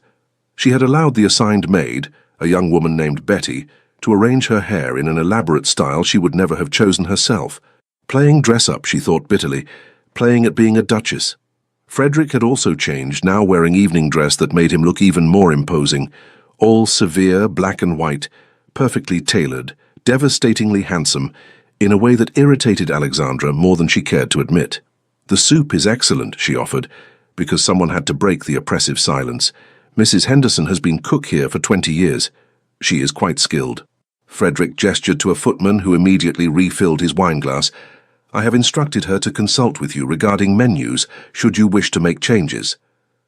She had allowed the assigned maid, a young woman named Betty, to arrange her hair in an elaborate style she would never have chosen herself. Playing dress-up, she thought bitterly, playing at being a duchess. Frederick had also changed, now wearing evening dress that made him look even more imposing, all severe, black and white, perfectly tailored, devastatingly handsome, in a way that irritated Alexandra more than she cared to admit. "The soup is excellent," she offered, because someone had to break the oppressive silence. "Mrs. Henderson has been cook here for 20 years. She is quite skilled." Frederick gestured to a footman who immediately refilled his wineglass. "I have instructed her to consult with you regarding menus, should you wish to make changes."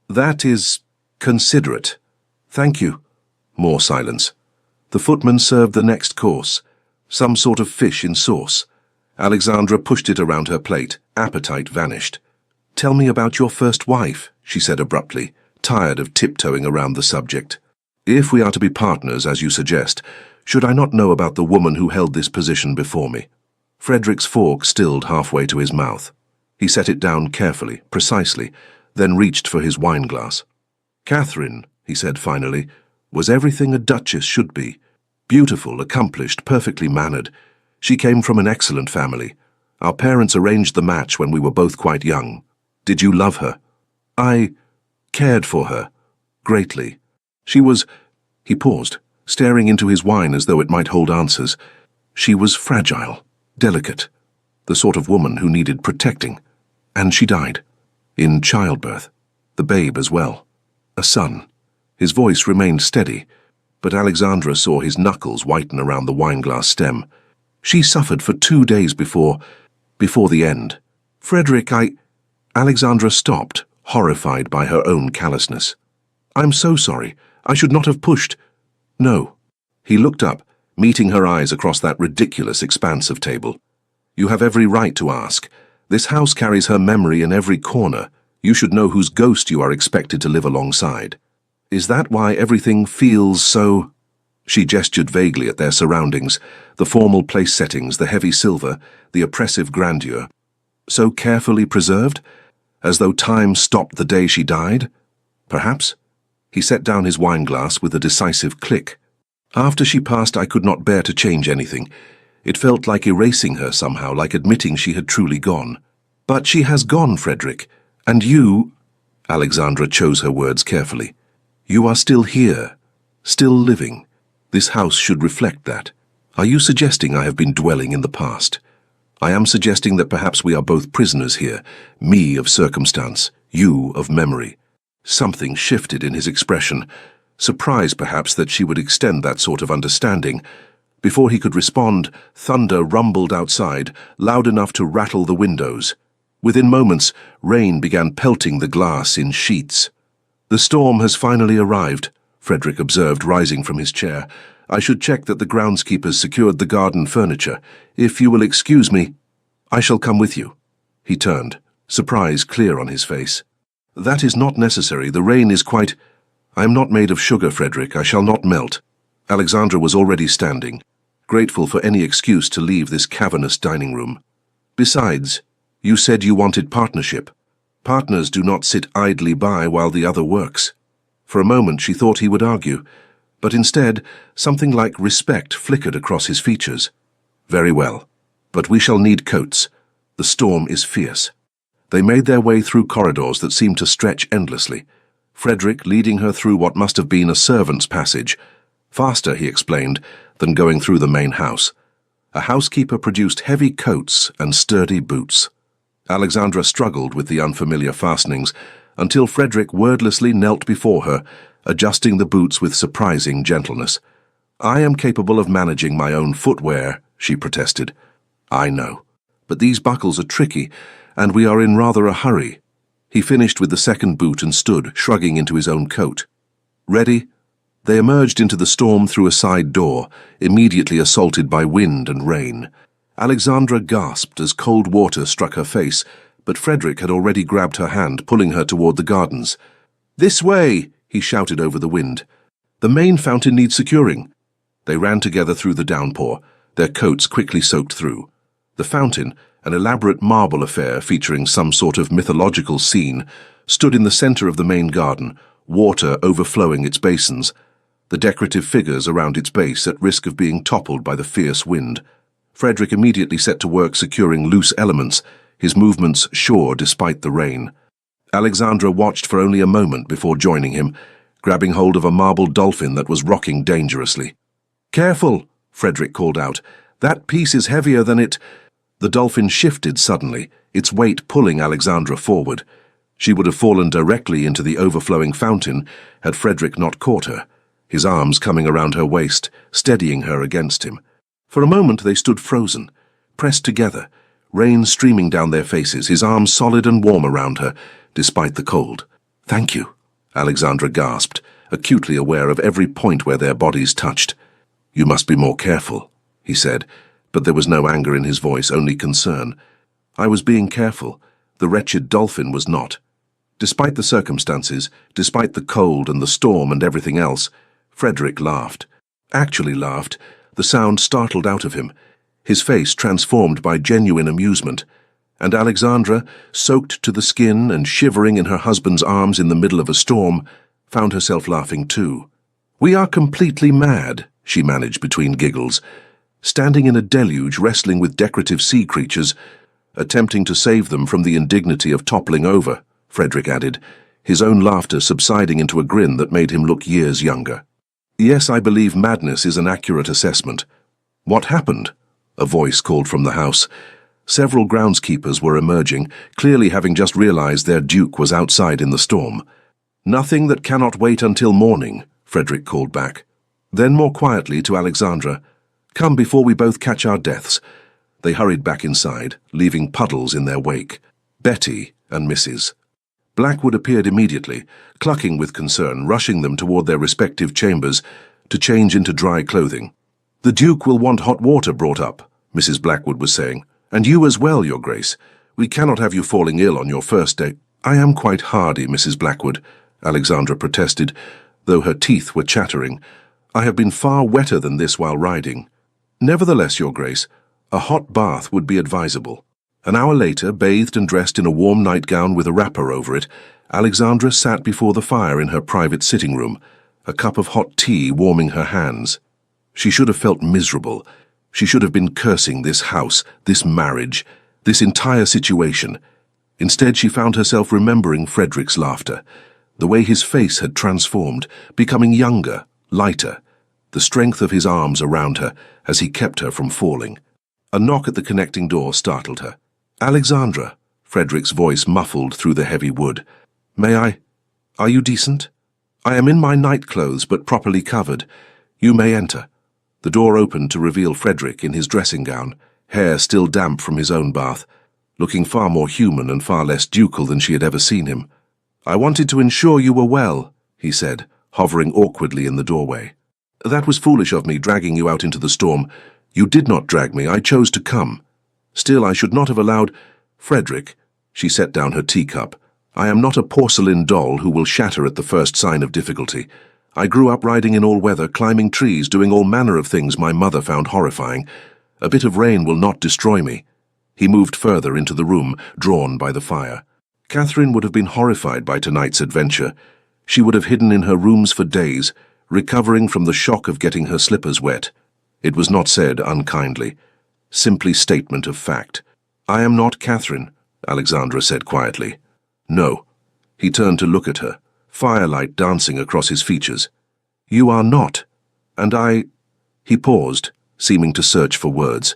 "That is considerate. Thank you." More silence. The footman served the next course, some sort of fish in sauce. Alexandra pushed it around her plate. Appetite vanished. "Tell me about your first wife," she said abruptly, tired of tiptoeing around the subject. "If we are to be partners, as you suggest, should I not know about the woman who held this position before me?" Frederick's fork stilled halfway to his mouth. He set it down carefully, precisely, then reached for his wineglass. "Catherine," he said finally, "was everything a duchess should be. Beautiful, accomplished, perfectly mannered. She came from an excellent family. Our parents arranged the match when we were both quite young. Did you love her?" "I cared for her. Greatly. She was—" He paused, staring into his wine as though it might hold answers. "She was fragile, delicate, the sort of woman who needed protecting. And she died. In childbirth. The babe as well. A son." His voice remained steady, but Alexandra saw his knuckles whiten around the wineglass stem. "She suffered for 2 days before the end. Frederick, Alexandra stopped, horrified by her own callousness. "I'm so sorry. I should not have pushed—" "No." He looked up, meeting her eyes across that ridiculous expanse of table. "You have every right to ask. This house carries her memory in every corner. You should know whose ghost you are expected to live alongside. Is that why everything feels so—" She gestured vaguely at their surroundings, the formal place settings, the heavy silver, the oppressive grandeur. "So carefully preserved? As though time stopped the day she died? Perhaps?" He set down his wineglass with a decisive click. "After she passed, I could not bear to change anything. It felt like erasing her somehow, like admitting she had truly gone. But she has gone, Frederick. And you—" Alexandra chose her words carefully. "You are still here, still living. This house should reflect that. Are you suggesting I have been dwelling in the past? I am suggesting that perhaps we are both prisoners here, me of circumstance, you of memory." Something shifted in his expression, surprised perhaps that she would extend that sort of understanding. Before he could respond, thunder rumbled outside, loud enough to rattle the windows. Within moments, rain began pelting the glass in sheets. "The storm has finally arrived," Frederick observed, rising from his chair. "I should check that the groundskeepers secured the garden furniture. If you will excuse me, I shall come with you." He turned, surprise clear on his face. "That is not necessary. The rain is quite—" "I am not made of sugar, Frederick. I shall not melt." Alexandra was already standing, grateful for any excuse to leave this cavernous dining room. "Besides, you said you wanted partnership. Partners do not sit idly by while the other works." For a moment she thought he would argue, but instead something like respect flickered across his features. "Very well, but we shall need coats. The storm is fierce." They made their way through corridors that seemed to stretch endlessly, Frederick leading her through what must have been a servant's passage. Faster, he explained, than going through the main house. A housekeeper produced heavy coats and sturdy boots. Alexandra struggled with the unfamiliar fastenings until Frederick wordlessly knelt before her, adjusting the boots with surprising gentleness. "I am capable of managing my own footwear," she protested. "I know. But these buckles are tricky, and we are in rather a hurry." He finished with the second boot and stood, shrugging into his own coat. "Ready?" They emerged into the storm through a side door, immediately assaulted by wind and rain. Alexandra gasped as cold water struck her face, but Frederick had already grabbed her hand, pulling her toward the gardens. "This way!" he shouted over the wind. "The main fountain needs securing." They ran together through the downpour, their coats quickly soaked through. The fountain, an elaborate marble affair featuring some sort of mythological scene, stood in the center of the main garden, water overflowing its basins, the decorative figures around its base at risk of being toppled by the fierce wind. Frederick immediately set to work securing loose elements, his movements sure despite the rain. Alexandra watched for only a moment before joining him, grabbing hold of a marble dolphin that was rocking dangerously. "Careful!" Frederick called out. "That piece is heavier than it—" The dolphin shifted suddenly, its weight pulling Alexandra forward. She would have fallen directly into the overflowing fountain had Frederick not caught her, his arms coming around her waist, steadying her against him. For a moment they stood frozen, pressed together, rain streaming down their faces, his arms solid and warm around her, despite the cold. "Thank you," Alexandra gasped, acutely aware of every point where their bodies touched. "You must be more careful," he said, but there was no anger in his voice, only concern. "I was being careful. The wretched dolphin was not." Despite the circumstances, despite the cold and the storm and everything else, Frederick laughed. Actually laughed. The sound startled out of him, his face transformed by genuine amusement. And Alexandra, soaked to the skin and shivering in her husband's arms in the middle of a storm, found herself laughing too. "We are completely mad," she managed between giggles. "Standing in a deluge, wrestling with decorative sea creatures, attempting to save them from the indignity of toppling over," Frederick added, his own laughter subsiding into a grin that made him look years younger. "Yes, I believe madness is an accurate assessment." "What happened?" a voice called from the house. Several groundskeepers were emerging, clearly having just realized their duke was outside in the storm. "Nothing that cannot wait until morning," Frederick called back. Then more quietly to Alexandra, "Come before we both catch our deaths." They hurried back inside, leaving puddles in their wake. Betty and Mrs. Blackwood appeared immediately, clucking with concern, rushing them toward their respective chambers to change into dry clothing. "The Duke will want hot water brought up," Mrs. Blackwood was saying. "And you as well, Your Grace. We cannot have you falling ill on your first day." "I am quite hardy, Mrs. Blackwood," Alexandra protested, though her teeth were chattering. "I have been far wetter than this while riding." "Nevertheless, Your Grace, a hot bath would be advisable." An hour later, bathed and dressed in a warm nightgown with a wrapper over it, Alexandra sat before the fire in her private sitting room, a cup of hot tea warming her hands. She should have felt miserable. She should have been cursing this house, this marriage, this entire situation. Instead, she found herself remembering Frederick's laughter, the way his face had transformed, becoming younger, lighter, the strength of his arms around her as he kept her from falling. A knock at the connecting door startled her. "Alexandra," Frederick's voice muffled through the heavy wood. "May I? Are you decent? I am in my night clothes but properly covered. You may enter." The door opened to reveal Frederick in his dressing gown, hair still damp from his own bath, looking far more human and far less ducal than she had ever seen him. "I wanted to ensure you were well," he said, hovering awkwardly in the doorway. "That was foolish of me, dragging you out into the storm. You did not drag me, I chose to come. Still, I should not have allowed—" "Frederick," she set down her teacup, "I am not a porcelain doll who will shatter at the first sign of difficulty. I grew up riding in all weather, climbing trees, doing all manner of things my mother found horrifying. A bit of rain will not destroy me." He moved further into the room, drawn by the fire. Catherine would have been horrified by tonight's adventure. She would have hidden in her rooms for days, recovering from the shock of getting her slippers wet. It was not said unkindly. Simply statement of fact. "I am not Catherine," Alexandra said quietly. "No." He turned to look at her, firelight dancing across his features. "You are not. And I—" He paused, seeming to search for words.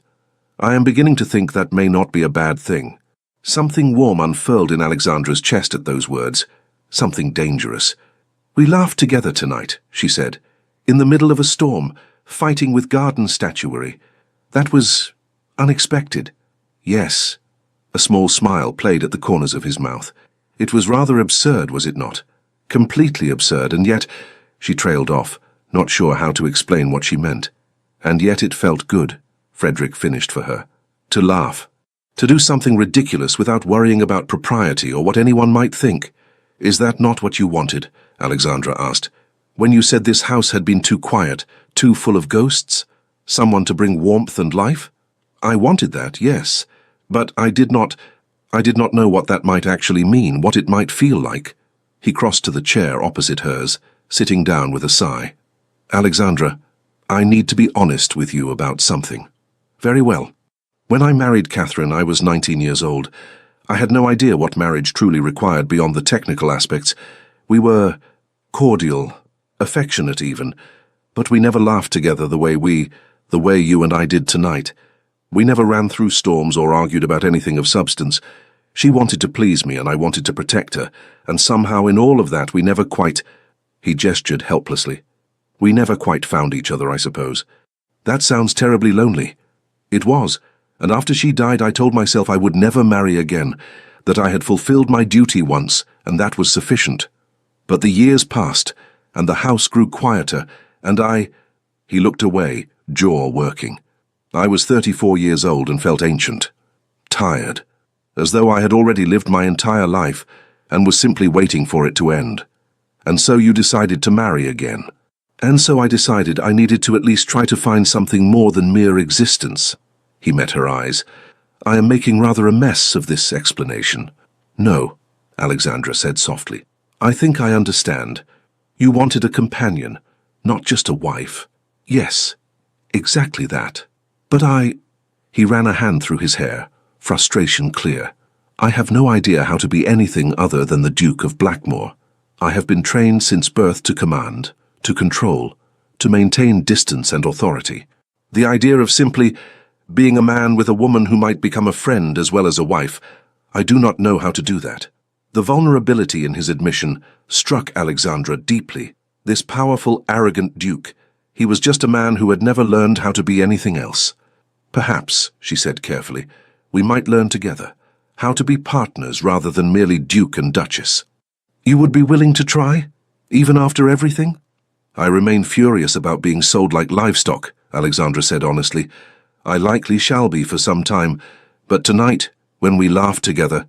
"I am beginning to think that may not be a bad thing." Something warm unfurled in Alexandra's chest at those words. Something dangerous. "We laughed together tonight," she said, "in the middle of a storm, fighting with garden statuary. That was unexpected." "Yes." A small smile played at the corners of his mouth. "It was rather absurd, was it not? Completely absurd, and yet—" She trailed off, not sure how to explain what she meant. And yet it felt good, Frederick finished for her. To laugh. To do something ridiculous without worrying about propriety or what anyone might think. Is that not what you wanted? Alexandra asked. When you said this house had been too quiet, too full of ghosts? Someone to bring warmth and life? I wanted that, yes. But I did not know what that might actually mean, what it might feel like. He crossed to the chair opposite hers, sitting down with a sigh. Alexandra, I need to be honest with you about something. Very well. When I married Catherine, I was 19 years old. I had no idea what marriage truly required beyond the technical aspects. We were cordial, affectionate even, but we never laughed together the way you and I did tonight. We never ran through storms or argued about anything of substance. She wanted to please me and I wanted to protect her, and somehow in all of that we never quite— He gestured helplessly. We never quite found each other, I suppose. That sounds terribly lonely. It was, and after she died I told myself I would never marry again, that I had fulfilled my duty once, and that was sufficient. But the years passed, and the house grew quieter, and He looked away, jaw working. I was 34 years old and felt ancient. Tired. As though I had already lived my entire life, and was simply waiting for it to end. And so you decided to marry again. And so I decided I needed to at least try to find something more than mere existence. He met her eyes. I am making rather a mess of this explanation. No, Alexandra said softly. I think I understand. You wanted a companion, not just a wife. Yes, exactly that. But He ran a hand through his hair, frustration clear. I have no idea how to be anything other than the Duke of Blackmore. I have been trained since birth to command, to control, to maintain distance and authority. The idea of simply being a man with a woman who might become a friend as well as a wife, I do not know how to do that. The vulnerability in his admission struck Alexandra deeply. This powerful, arrogant duke, he was just a man who had never learned how to be anything else. Perhaps, she said carefully, we might learn together, how to be partners rather than merely duke and duchess. You would be willing to try, even after everything? I remain furious about being sold like livestock, Alexandra said honestly. I likely shall be for some time, but tonight, when we laughed together—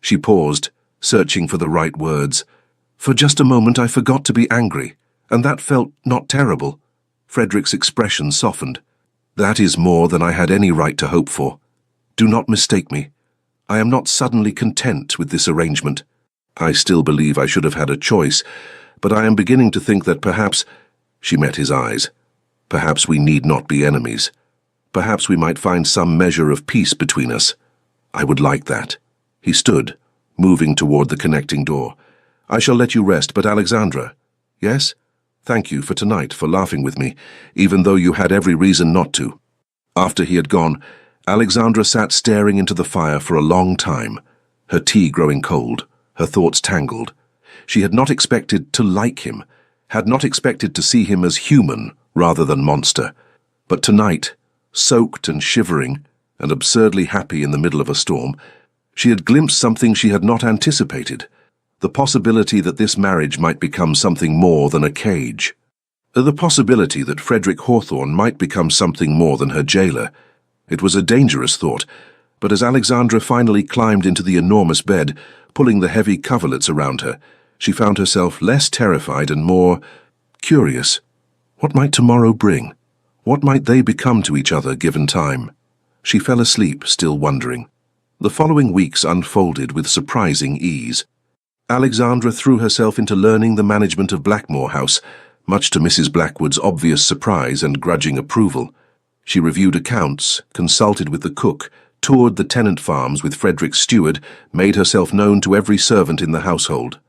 She paused, searching for the right words. For just a moment I forgot to be angry, and that felt not terrible. Frederick's expression softened. That is more than I had any right to hope for. Do not mistake me. I am not suddenly content with this arrangement. I still believe I should have had a choice, but I am beginning to think that perhaps— She met his eyes. Perhaps we need not be enemies. Perhaps we might find some measure of peace between us. I would like that. He stood, moving toward the connecting door. I shall let you rest, but Alexandra— Yes? Thank you for tonight, for laughing with me, even though you had every reason not to. After he had gone, Alexandra sat staring into the fire for a long time, her tea growing cold, her thoughts tangled. She had not expected to like him, had not expected to see him as human rather than monster. But tonight, soaked and shivering, and absurdly happy in the middle of a storm, she had glimpsed something she had not anticipated, the possibility that this marriage might become something more than a cage. The possibility that Frederick Hawthorne might become something more than her jailer. It was a dangerous thought, but as Alexandra finally climbed into the enormous bed, pulling the heavy coverlets around her, she found herself less terrified and more curious. What might tomorrow bring? What might they become to each other given time? She fell asleep, still wondering. The following weeks unfolded with surprising ease. Alexandra threw herself into learning the management of Blackmore House, much to Mrs. Blackwood's obvious surprise and grudging approval. She reviewed accounts, consulted with the cook, toured the tenant farms with Frederick's steward, made herself known to every servant in the household.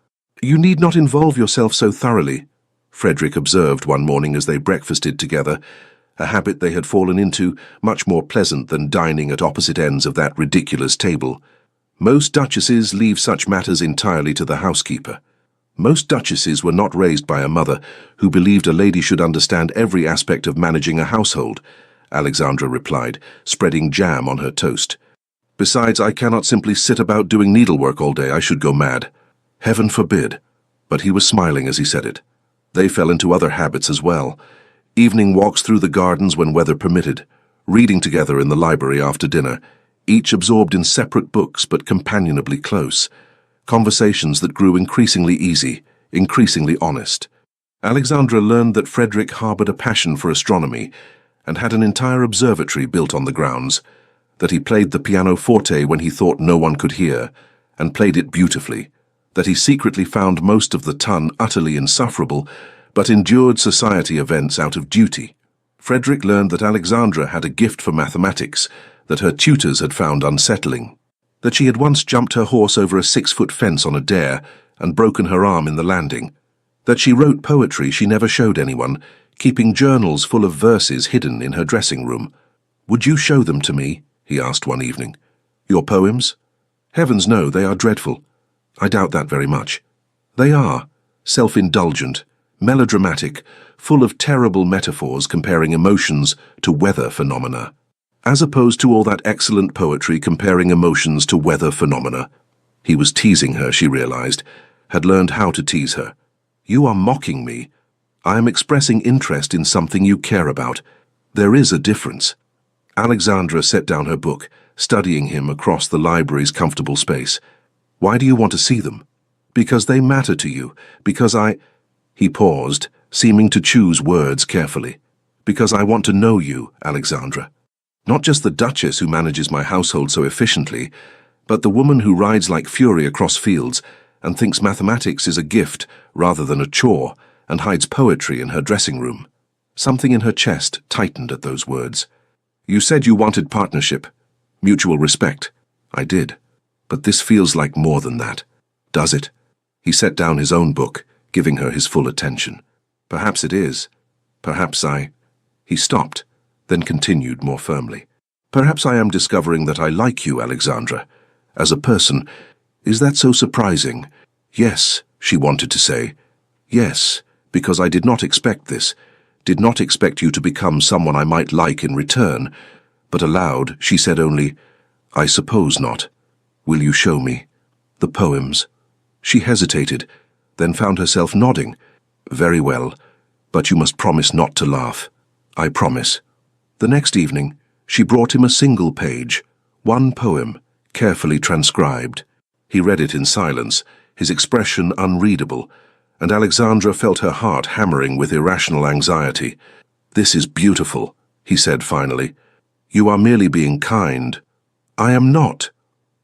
You need not involve yourself so thoroughly, Frederick observed one morning as they breakfasted together, a habit they had fallen into, much more pleasant than dining at opposite ends of that ridiculous table. Most duchesses leave such matters entirely to the housekeeper. Most duchesses were not raised by a mother who believed a lady should understand every aspect of managing a household, Alexandra replied, spreading jam on her toast. Besides, I cannot simply sit about doing needlework all day. I should go mad. Heaven forbid. But he was smiling as he said it. They fell into other habits as well. Evening walks through the gardens when weather permitted, reading together in the library after dinner, each absorbed in separate books but companionably close. Conversations that grew increasingly easy, increasingly honest. Alexandra learned that Frederick harbored a passion for astronomy and had an entire observatory built on the grounds, that he played the pianoforte when he thought no one could hear, and played it beautifully, that he secretly found most of the ton utterly insufferable, but endured society events out of duty. Frederick learned that Alexandra had a gift for mathematics that her tutors had found unsettling, that she had once jumped her horse over a 6-foot fence on a dare and broken her arm in the landing, that she wrote poetry she never showed anyone, keeping journals full of verses hidden in her dressing room. "Would you show them to me?" he asked one evening. "Your poems? Heavens no, they are dreadful." "I doubt that very much." "They are. Self-indulgent, melodramatic, full of terrible metaphors comparing emotions to weather phenomena. As opposed to all that excellent poetry comparing emotions to weather phenomena." He was teasing her, she realized, had learned how to tease her. "You are mocking me. I am expressing interest in something you care about. There is a difference." Alexandra set down her book, studying him across the library's comfortable space. "Why do you want to see them?" "Because they matter to you. Because I—" He paused, seeming to choose words carefully. "Because I want to know you, Alexandra. Not just the Duchess who manages my household so efficiently, but the woman who rides like fury across fields and thinks mathematics is a gift rather than a chore and hides poetry in her dressing room." Something in her chest tightened at those words. "You said you wanted partnership, mutual respect." "I did. But this feels like more than that." "Does it?" He set down his own book, giving her his full attention. "Perhaps it is. Perhaps I—" He stopped, then continued more firmly. "Perhaps I am discovering that I like you, Alexandra. As a person. Is that so surprising?" "Yes," she wanted to say. "Yes, because I did not expect this. Did not expect you to become someone I might like in return." But aloud, she said only, "I suppose not. Will you show me the poems?" She hesitated, then found herself nodding. "Very well, but you must promise not to laugh." "I promise." The next evening, she brought him a single page, one poem, carefully transcribed. He read it in silence, his expression unreadable, and Alexandra felt her heart hammering with irrational anxiety. "This is beautiful," he said finally. "You are merely being kind." "I am not."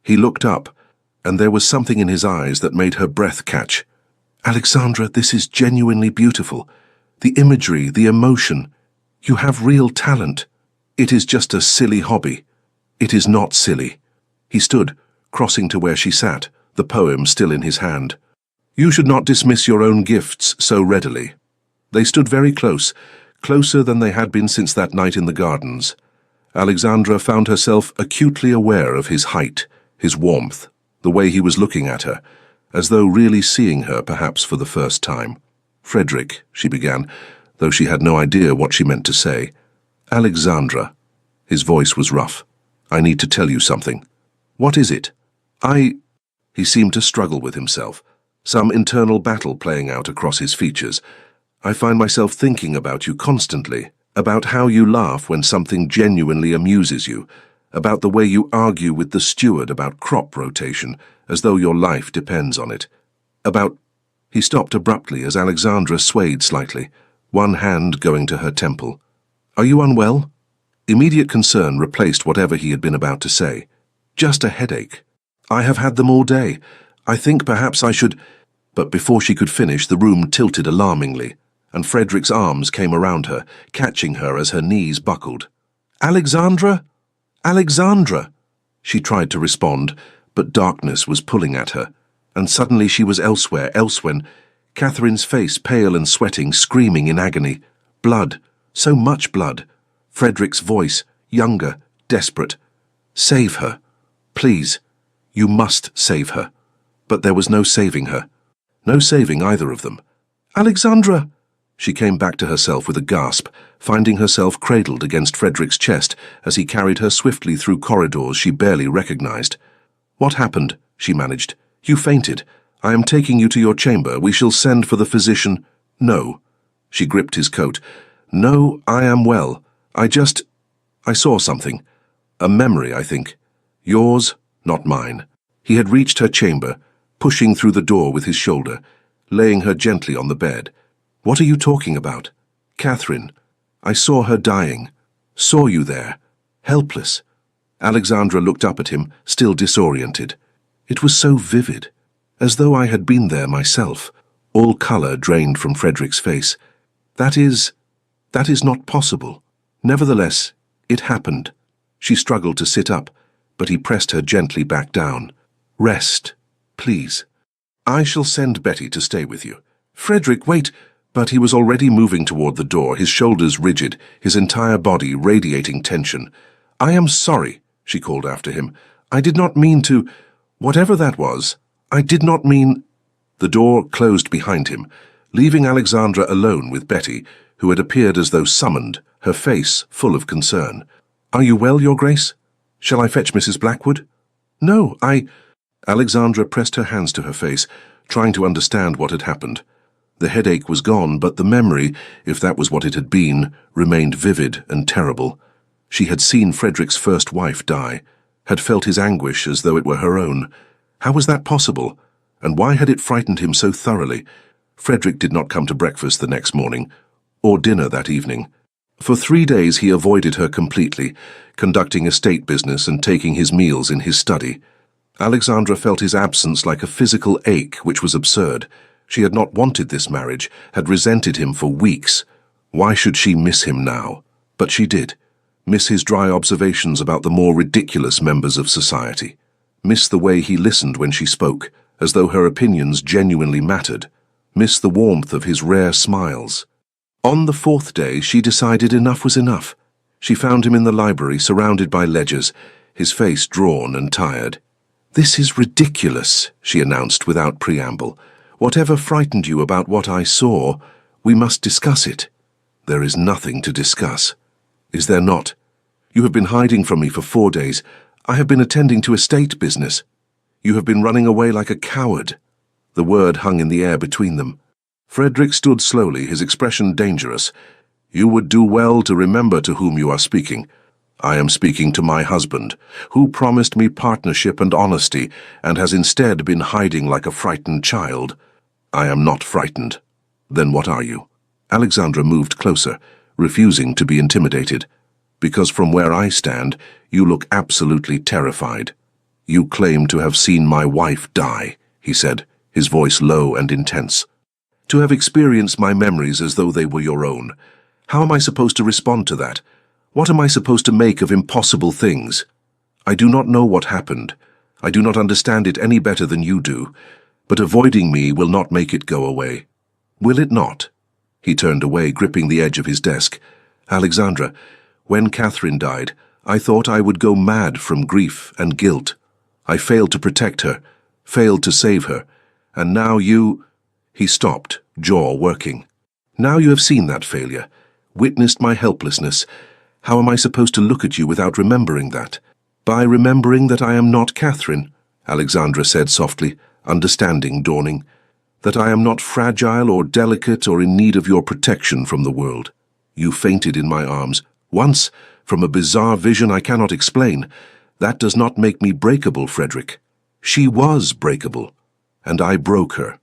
He looked up, and there was something in his eyes that made her breath catch. "Alexandra, this is genuinely beautiful. The imagery, the emotion. You have real talent. It is just a silly hobby." "It is not silly." He stood, crossing to where she sat, the poem still in his hand. "You should not dismiss your own gifts so readily." They stood very close, closer than they had been since that night in the gardens. Alexandra found herself acutely aware of his height, his warmth, the way he was looking at her, as though really seeing her perhaps for the first time. "Frederick," she began, though she had no idea what she meant to say. "Alexandra." His voice was rough. "I need to tell you something." "What is it?" He seemed to struggle with himself, some internal battle playing out across his features. "I find myself thinking about you constantly, about how you laugh when something genuinely amuses you, about the way you argue with the steward about crop rotation, as though your life depends on it. About—" He stopped abruptly as Alexandra swayed slightly, one hand going to her temple. "Are you unwell?" Immediate concern replaced whatever he had been about to say. "Just a headache. I have had them all day. I think perhaps I should—" But before she could finish, the room tilted alarmingly, and Frederick's arms came around her, catching her as her knees buckled. "Alexandra? Alexandra!" She tried to respond, but darkness was pulling at her, and suddenly she was elsewhere, Catherine's face pale and sweating, screaming in agony. Blood, so much blood. Frederick's voice, younger, desperate. "Save her. Please. You must save her." But there was no saving her. No saving either of them. "Alexandra!" She came back to herself with a gasp, finding herself cradled against Frederick's chest as he carried her swiftly through corridors she barely recognized. "What happened?" she managed. "You fainted. I am taking you to your chamber. We shall send for the physician." No. She gripped his coat. No, I am well. I saw something. A memory, I think. Yours, not mine. He had reached her chamber, pushing through the door with his shoulder, laying her gently on the bed. What are you talking about? Catherine. I saw her dying. Saw you there. Helpless. Alexandra looked up at him, still disoriented. It was so vivid, as though I had been there myself. All colour drained from Frederick's face. That is not possible. Nevertheless, it happened. She struggled to sit up, but he pressed her gently back down. Rest, please. I shall send Betty to stay with you. Frederick, wait! But he was already moving toward the door, his shoulders rigid, his entire body radiating tension. I am sorry, she called after him. I did not mean to... Whatever that was, I did not mean... The door closed behind him, leaving Alexandra alone with Betty, who had appeared as though summoned, her face full of concern. Are you well, Your Grace? Shall I fetch Mrs. Blackwood? No, Alexandra pressed her hands to her face, trying to understand what had happened. The headache was gone, but the memory, if that was what it had been, remained vivid and terrible. She had seen Frederick's first wife die, had felt his anguish as though it were her own. How was that possible? And why had it frightened him so thoroughly? Frederick did not come to breakfast the next morning, or dinner that evening. For 3 days he avoided her completely, conducting estate business and taking his meals in his study. Alexandra felt his absence like a physical ache, which was absurd. She had not wanted this marriage, had resented him for weeks. Why should she miss him now? But she did. Miss his dry observations about the more ridiculous members of society. Miss the way he listened when she spoke, as though her opinions genuinely mattered. Miss the warmth of his rare smiles. On the 4th day, she decided enough was enough. She found him in the library, surrounded by ledgers, his face drawn and tired. This is ridiculous, she announced without preamble. Whatever frightened you about what I saw, we must discuss it. There is nothing to discuss. Is there not? You have been hiding from me for 4 days. I have been attending to estate business. You have been running away like a coward. The word hung in the air between them. Frederick stood slowly, his expression dangerous. You would do well to remember to whom you are speaking. I am speaking to my husband, who promised me partnership and honesty, and has instead been hiding like a frightened child. I am not frightened. Then what are you? Alexandra moved closer, refusing to be intimidated. Because from where I stand, you look absolutely terrified. You claim to have seen my wife die, he said, his voice low and intense. To have experienced my memories as though they were your own. How am I supposed to respond to that? What am I supposed to make of impossible things? I do not know what happened. I do not understand it any better than you do. But avoiding me will not make it go away. Will it not? He turned away, gripping the edge of his desk. Alexandra, when Catherine died, I thought I would go mad from grief and guilt. I failed to protect her, failed to save her, and now you... He stopped, jaw working. Now you have seen that failure, witnessed my helplessness. How am I supposed to look at you without remembering that? By remembering that I am not Catherine, Alexandra said softly, understanding dawning. That I am not fragile or delicate or in need of your protection from the world. You fainted in my arms, once, from a bizarre vision I cannot explain. That does not make me breakable, Frederick. She was breakable, and I broke her.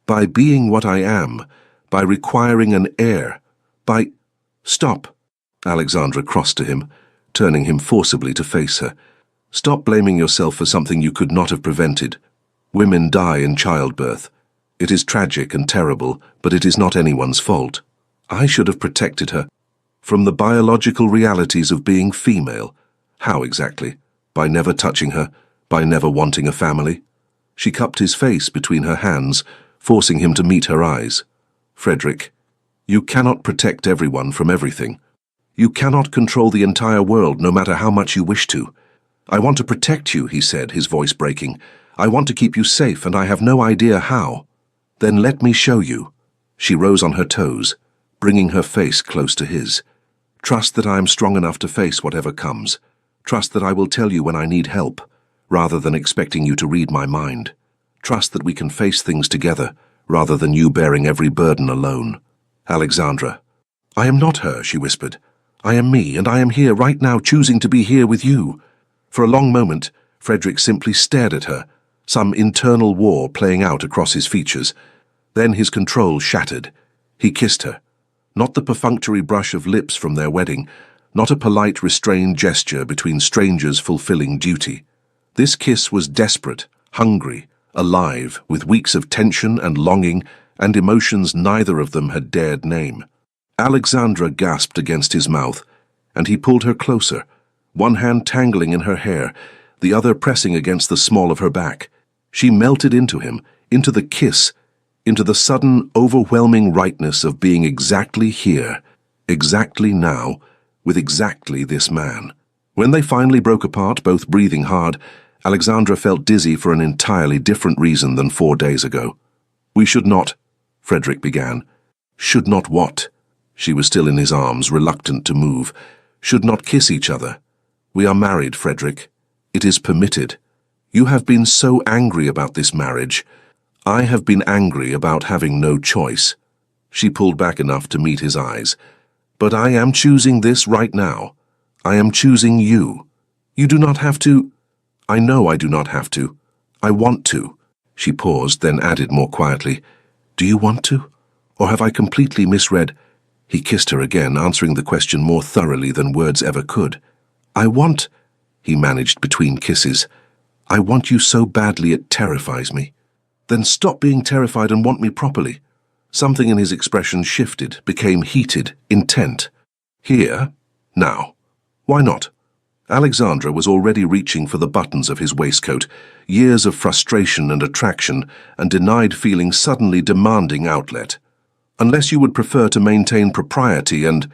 By being what I am, by requiring an heir, by... Stop. Alexandra crossed to him, turning him forcibly to face her. Stop blaming yourself for something you could not have prevented. Women die in childbirth. It is tragic and terrible, but it is not anyone's fault. I should have protected her from the biological realities of being female. How exactly? By never touching her, by never wanting a family? She cupped his face between her hands, forcing him to meet her eyes. Frederick, you cannot protect everyone from everything. You cannot control the entire world, no matter how much you wish to. I want to protect you, he said, his voice breaking. I want to keep you safe, and I have no idea how. Then let me show you. She rose on her toes, bringing her face close to his. Trust that I am strong enough to face whatever comes. Trust that I will tell you when I need help, rather than expecting you to read my mind. Trust that we can face things together, rather than you bearing every burden alone. Alexandra. I am not her, she whispered. I am me, and I am here right now choosing to be here with you. For a long moment, Frederick simply stared at her, some internal war playing out across his features. Then his control shattered. He kissed her. Not the perfunctory brush of lips from their wedding, not a polite, restrained gesture between strangers fulfilling duty. This kiss was desperate, hungry, alive, with weeks of tension and longing and emotions neither of them had dared name. Alexandra gasped against his mouth, and he pulled her closer, one hand tangling in her hair, the other pressing against the small of her back. She melted into him, into the kiss, into the sudden, overwhelming rightness of being exactly here, exactly now, with exactly this man. When they finally broke apart, both breathing hard, Alexandra felt dizzy for an entirely different reason than 4 days ago. We should not, Frederick began. Should not what? She was still in his arms, reluctant to move. Should not kiss each other. We are married, Frederick. It is permitted. You have been so angry about this marriage. I have been angry about having no choice. She pulled back enough to meet his eyes. But I am choosing this right now. I am choosing you. You do not have to. I know I do not have to. I want to. She paused, then added more quietly, Do you want to? Or have I completely misread? He kissed her again, answering the question more thoroughly than words ever could. I want, he managed between kisses. I want you so badly it terrifies me. Then stop being terrified and want me properly. Something in his expression shifted, became heated, intent. Here? Now. Why not? Alexandra was already reaching for the buttons of his waistcoat, years of frustration and attraction and denied feeling suddenly demanding outlet. Unless you would prefer to maintain propriety and...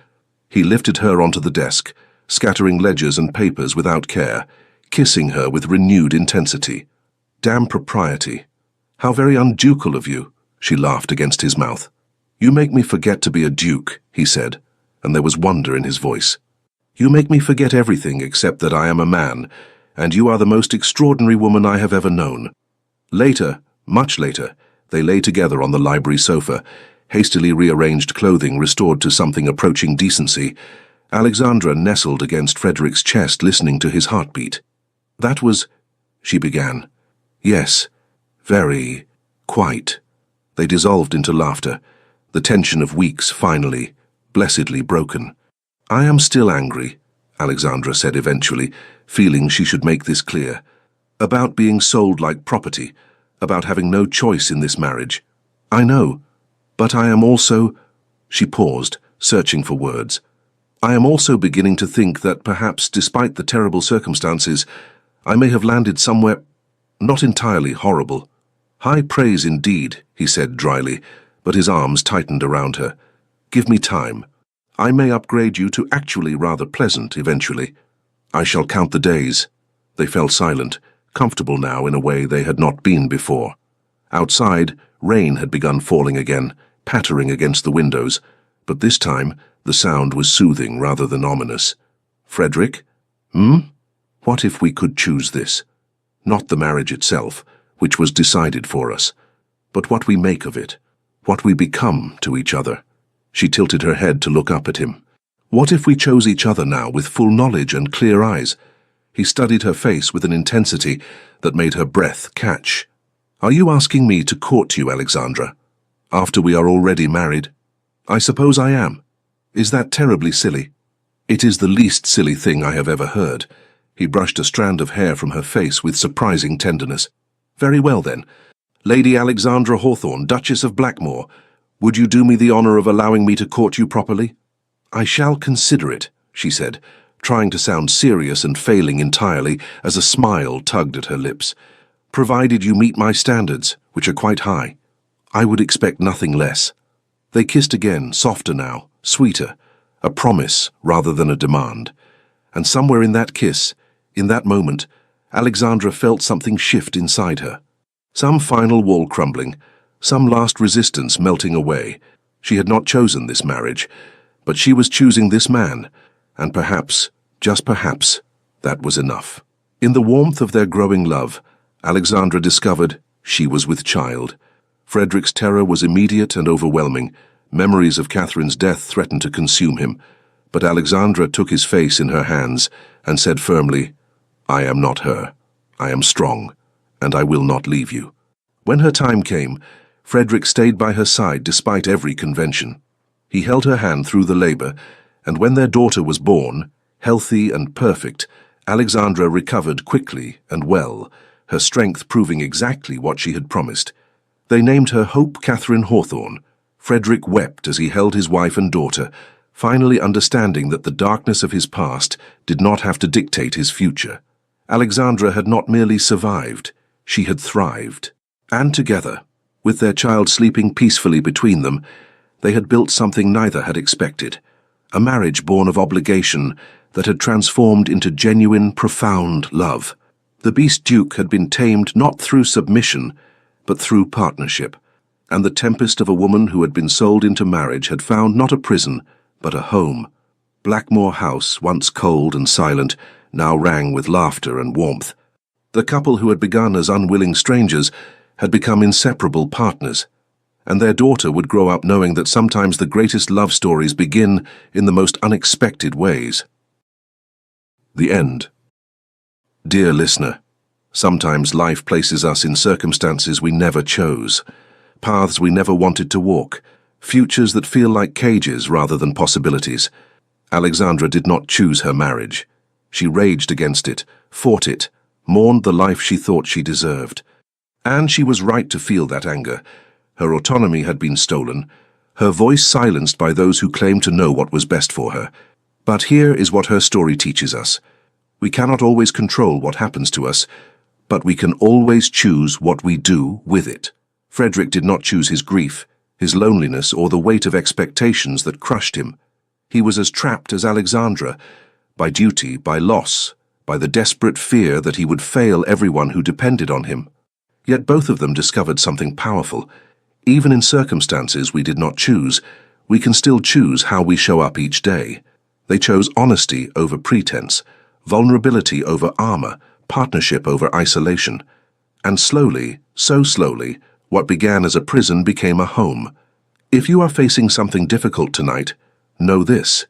He lifted her onto the desk, scattering ledgers and papers without care, kissing her with renewed intensity. Damn propriety. How very unducal of you, she laughed against his mouth. You make me forget to be a duke, he said, and there was wonder in his voice. You make me forget everything except that I am a man, and you are the most extraordinary woman I have ever known. Later, much later, they lay together on the library sofa, hastily rearranged clothing restored to something approaching decency. Alexandra nestled against Frederick's chest, listening to his heartbeat. That was, she began. Yes, very, quite. They dissolved into laughter, the tension of weeks finally, blessedly broken. I am still angry, Alexandra said eventually, feeling she should make this clear. About being sold like property, about having no choice in this marriage. I know, but I am also... She paused, searching for words. I am also beginning to think that perhaps, despite the terrible circumstances, I may have landed somewhere not entirely horrible. High praise indeed, he said dryly, but his arms tightened around her. Give me time. I may upgrade you to actually rather pleasant eventually. I shall count the days. They fell silent, comfortable now in a way they had not been before. Outside, rain had begun falling again, pattering against the windows, but this time the sound was soothing rather than ominous. Frederick? What if we could choose this? Not the marriage itself, which was decided for us, but what we make of it, what we become to each other. She tilted her head to look up at him. What if we chose each other now with full knowledge and clear eyes? He studied her face with an intensity that made her breath catch. Are you asking me to court you, Alexandra, after we are already married? I suppose I am. Is that terribly silly? It is the least silly thing I have ever heard. He brushed a strand of hair from her face with surprising tenderness. Very well then. Lady Alexandra Hawthorne, Duchess of Blackmore, would you do me the honor of allowing me to court you properly? I shall consider it, she said, trying to sound serious and failing entirely as a smile tugged at her lips. Provided you meet my standards, which are quite high. I would expect nothing less. They kissed again, softer now, sweeter, a promise rather than a demand. And somewhere in that kiss, in that moment, Alexandra felt something shift inside her. Some final wall crumbling, some last resistance melting away. She had not chosen this marriage, but she was choosing this man, and perhaps, just perhaps, that was enough. In the warmth of their growing love, Alexandra discovered she was with child. Frederick's terror was immediate and overwhelming. Memories of Catherine's death threatened to consume him. But Alexandra took his face in her hands and said firmly, "I am not her. I am strong, and I will not leave you." When her time came, Frederick stayed by her side despite every convention. He held her hand through the labor, and when their daughter was born, healthy and perfect, Alexandra recovered quickly and well, her strength proving exactly what she had promised. They named her Hope Catherine Hawthorne. Frederick wept as he held his wife and daughter, finally understanding that the darkness of his past did not have to dictate his future. Alexandra had not merely survived, she had thrived. And together, with their child sleeping peacefully between them, they had built something neither had expected, a marriage born of obligation that had transformed into genuine, profound love. The Beast Duke had been tamed not through submission, but through partnership, and the tempest of a woman who had been sold into marriage had found not a prison, but a home. Blackmore House, once cold and silent, now rang with laughter and warmth. The couple who had begun as unwilling strangers had become inseparable partners, and their daughter would grow up knowing that sometimes the greatest love stories begin in the most unexpected ways. The end. Dear listener, sometimes life places us in circumstances we never chose, paths we never wanted to walk, futures that feel like cages rather than possibilities. Alexandra did not choose her marriage. She raged against it, fought it, mourned the life she thought she deserved. And she was right to feel that anger. Her autonomy had been stolen, her voice silenced by those who claimed to know what was best for her. But here is what her story teaches us. We cannot always control what happens to us, but we can always choose what we do with it. Frederick did not choose his grief, his loneliness, or the weight of expectations that crushed him. He was as trapped as Alexandra, by duty, by loss, by the desperate fear that he would fail everyone who depended on him. Yet both of them discovered something powerful. Even in circumstances we did not choose, we can still choose how we show up each day. They chose honesty over pretense, vulnerability over armor, partnership over isolation. And slowly, so slowly, what began as a prison became a home. If you are facing something difficult tonight, know this: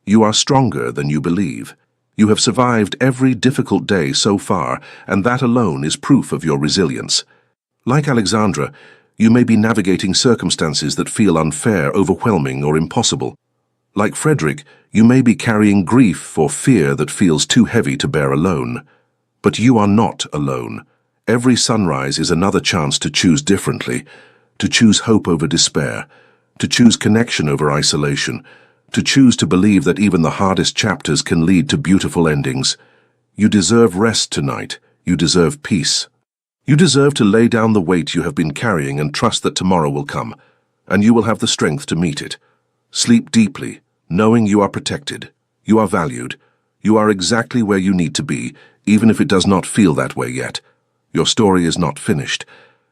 you are stronger than you believe. You have survived every difficult day so far, and that alone is proof of your resilience. Like Alexandra, you may be navigating circumstances that feel unfair, overwhelming, or impossible. Like Frederick, you may be carrying grief or fear that feels too heavy to bear alone. But you are not alone. Every sunrise is another chance to choose differently, to choose hope over despair, to choose connection over isolation, to choose to believe that even the hardest chapters can lead to beautiful endings. You deserve rest tonight. You deserve peace. You deserve to lay down the weight you have been carrying and trust that tomorrow will come, and you will have the strength to meet it. Sleep deeply, knowing you are protected, you are valued, you are exactly where you need to be, even if it does not feel that way yet. Your story is not finished,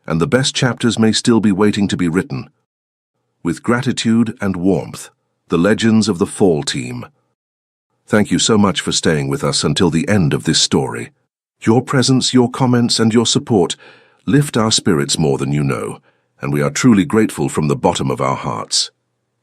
and the best chapters may still be waiting to be written. With gratitude and warmth, the Legends of the Fall Team. Thank you so much for staying with us until the end of this story. Your presence, your comments, and your support lift our spirits more than you know, and we are truly grateful from the bottom of our hearts.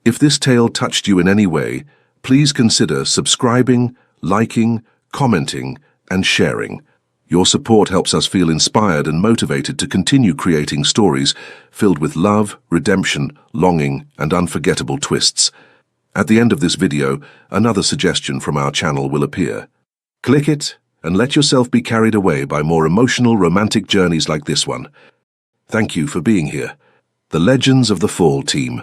If this tale touched you in any way, please consider subscribing, liking, commenting, and sharing. Your support helps us feel inspired and motivated to continue creating stories filled with love, redemption, longing, and unforgettable twists. At the end of this video, another suggestion from our channel will appear. Click it and let yourself be carried away by more emotional, romantic journeys like this one. Thank you for being here. The Legends of the Fall Team.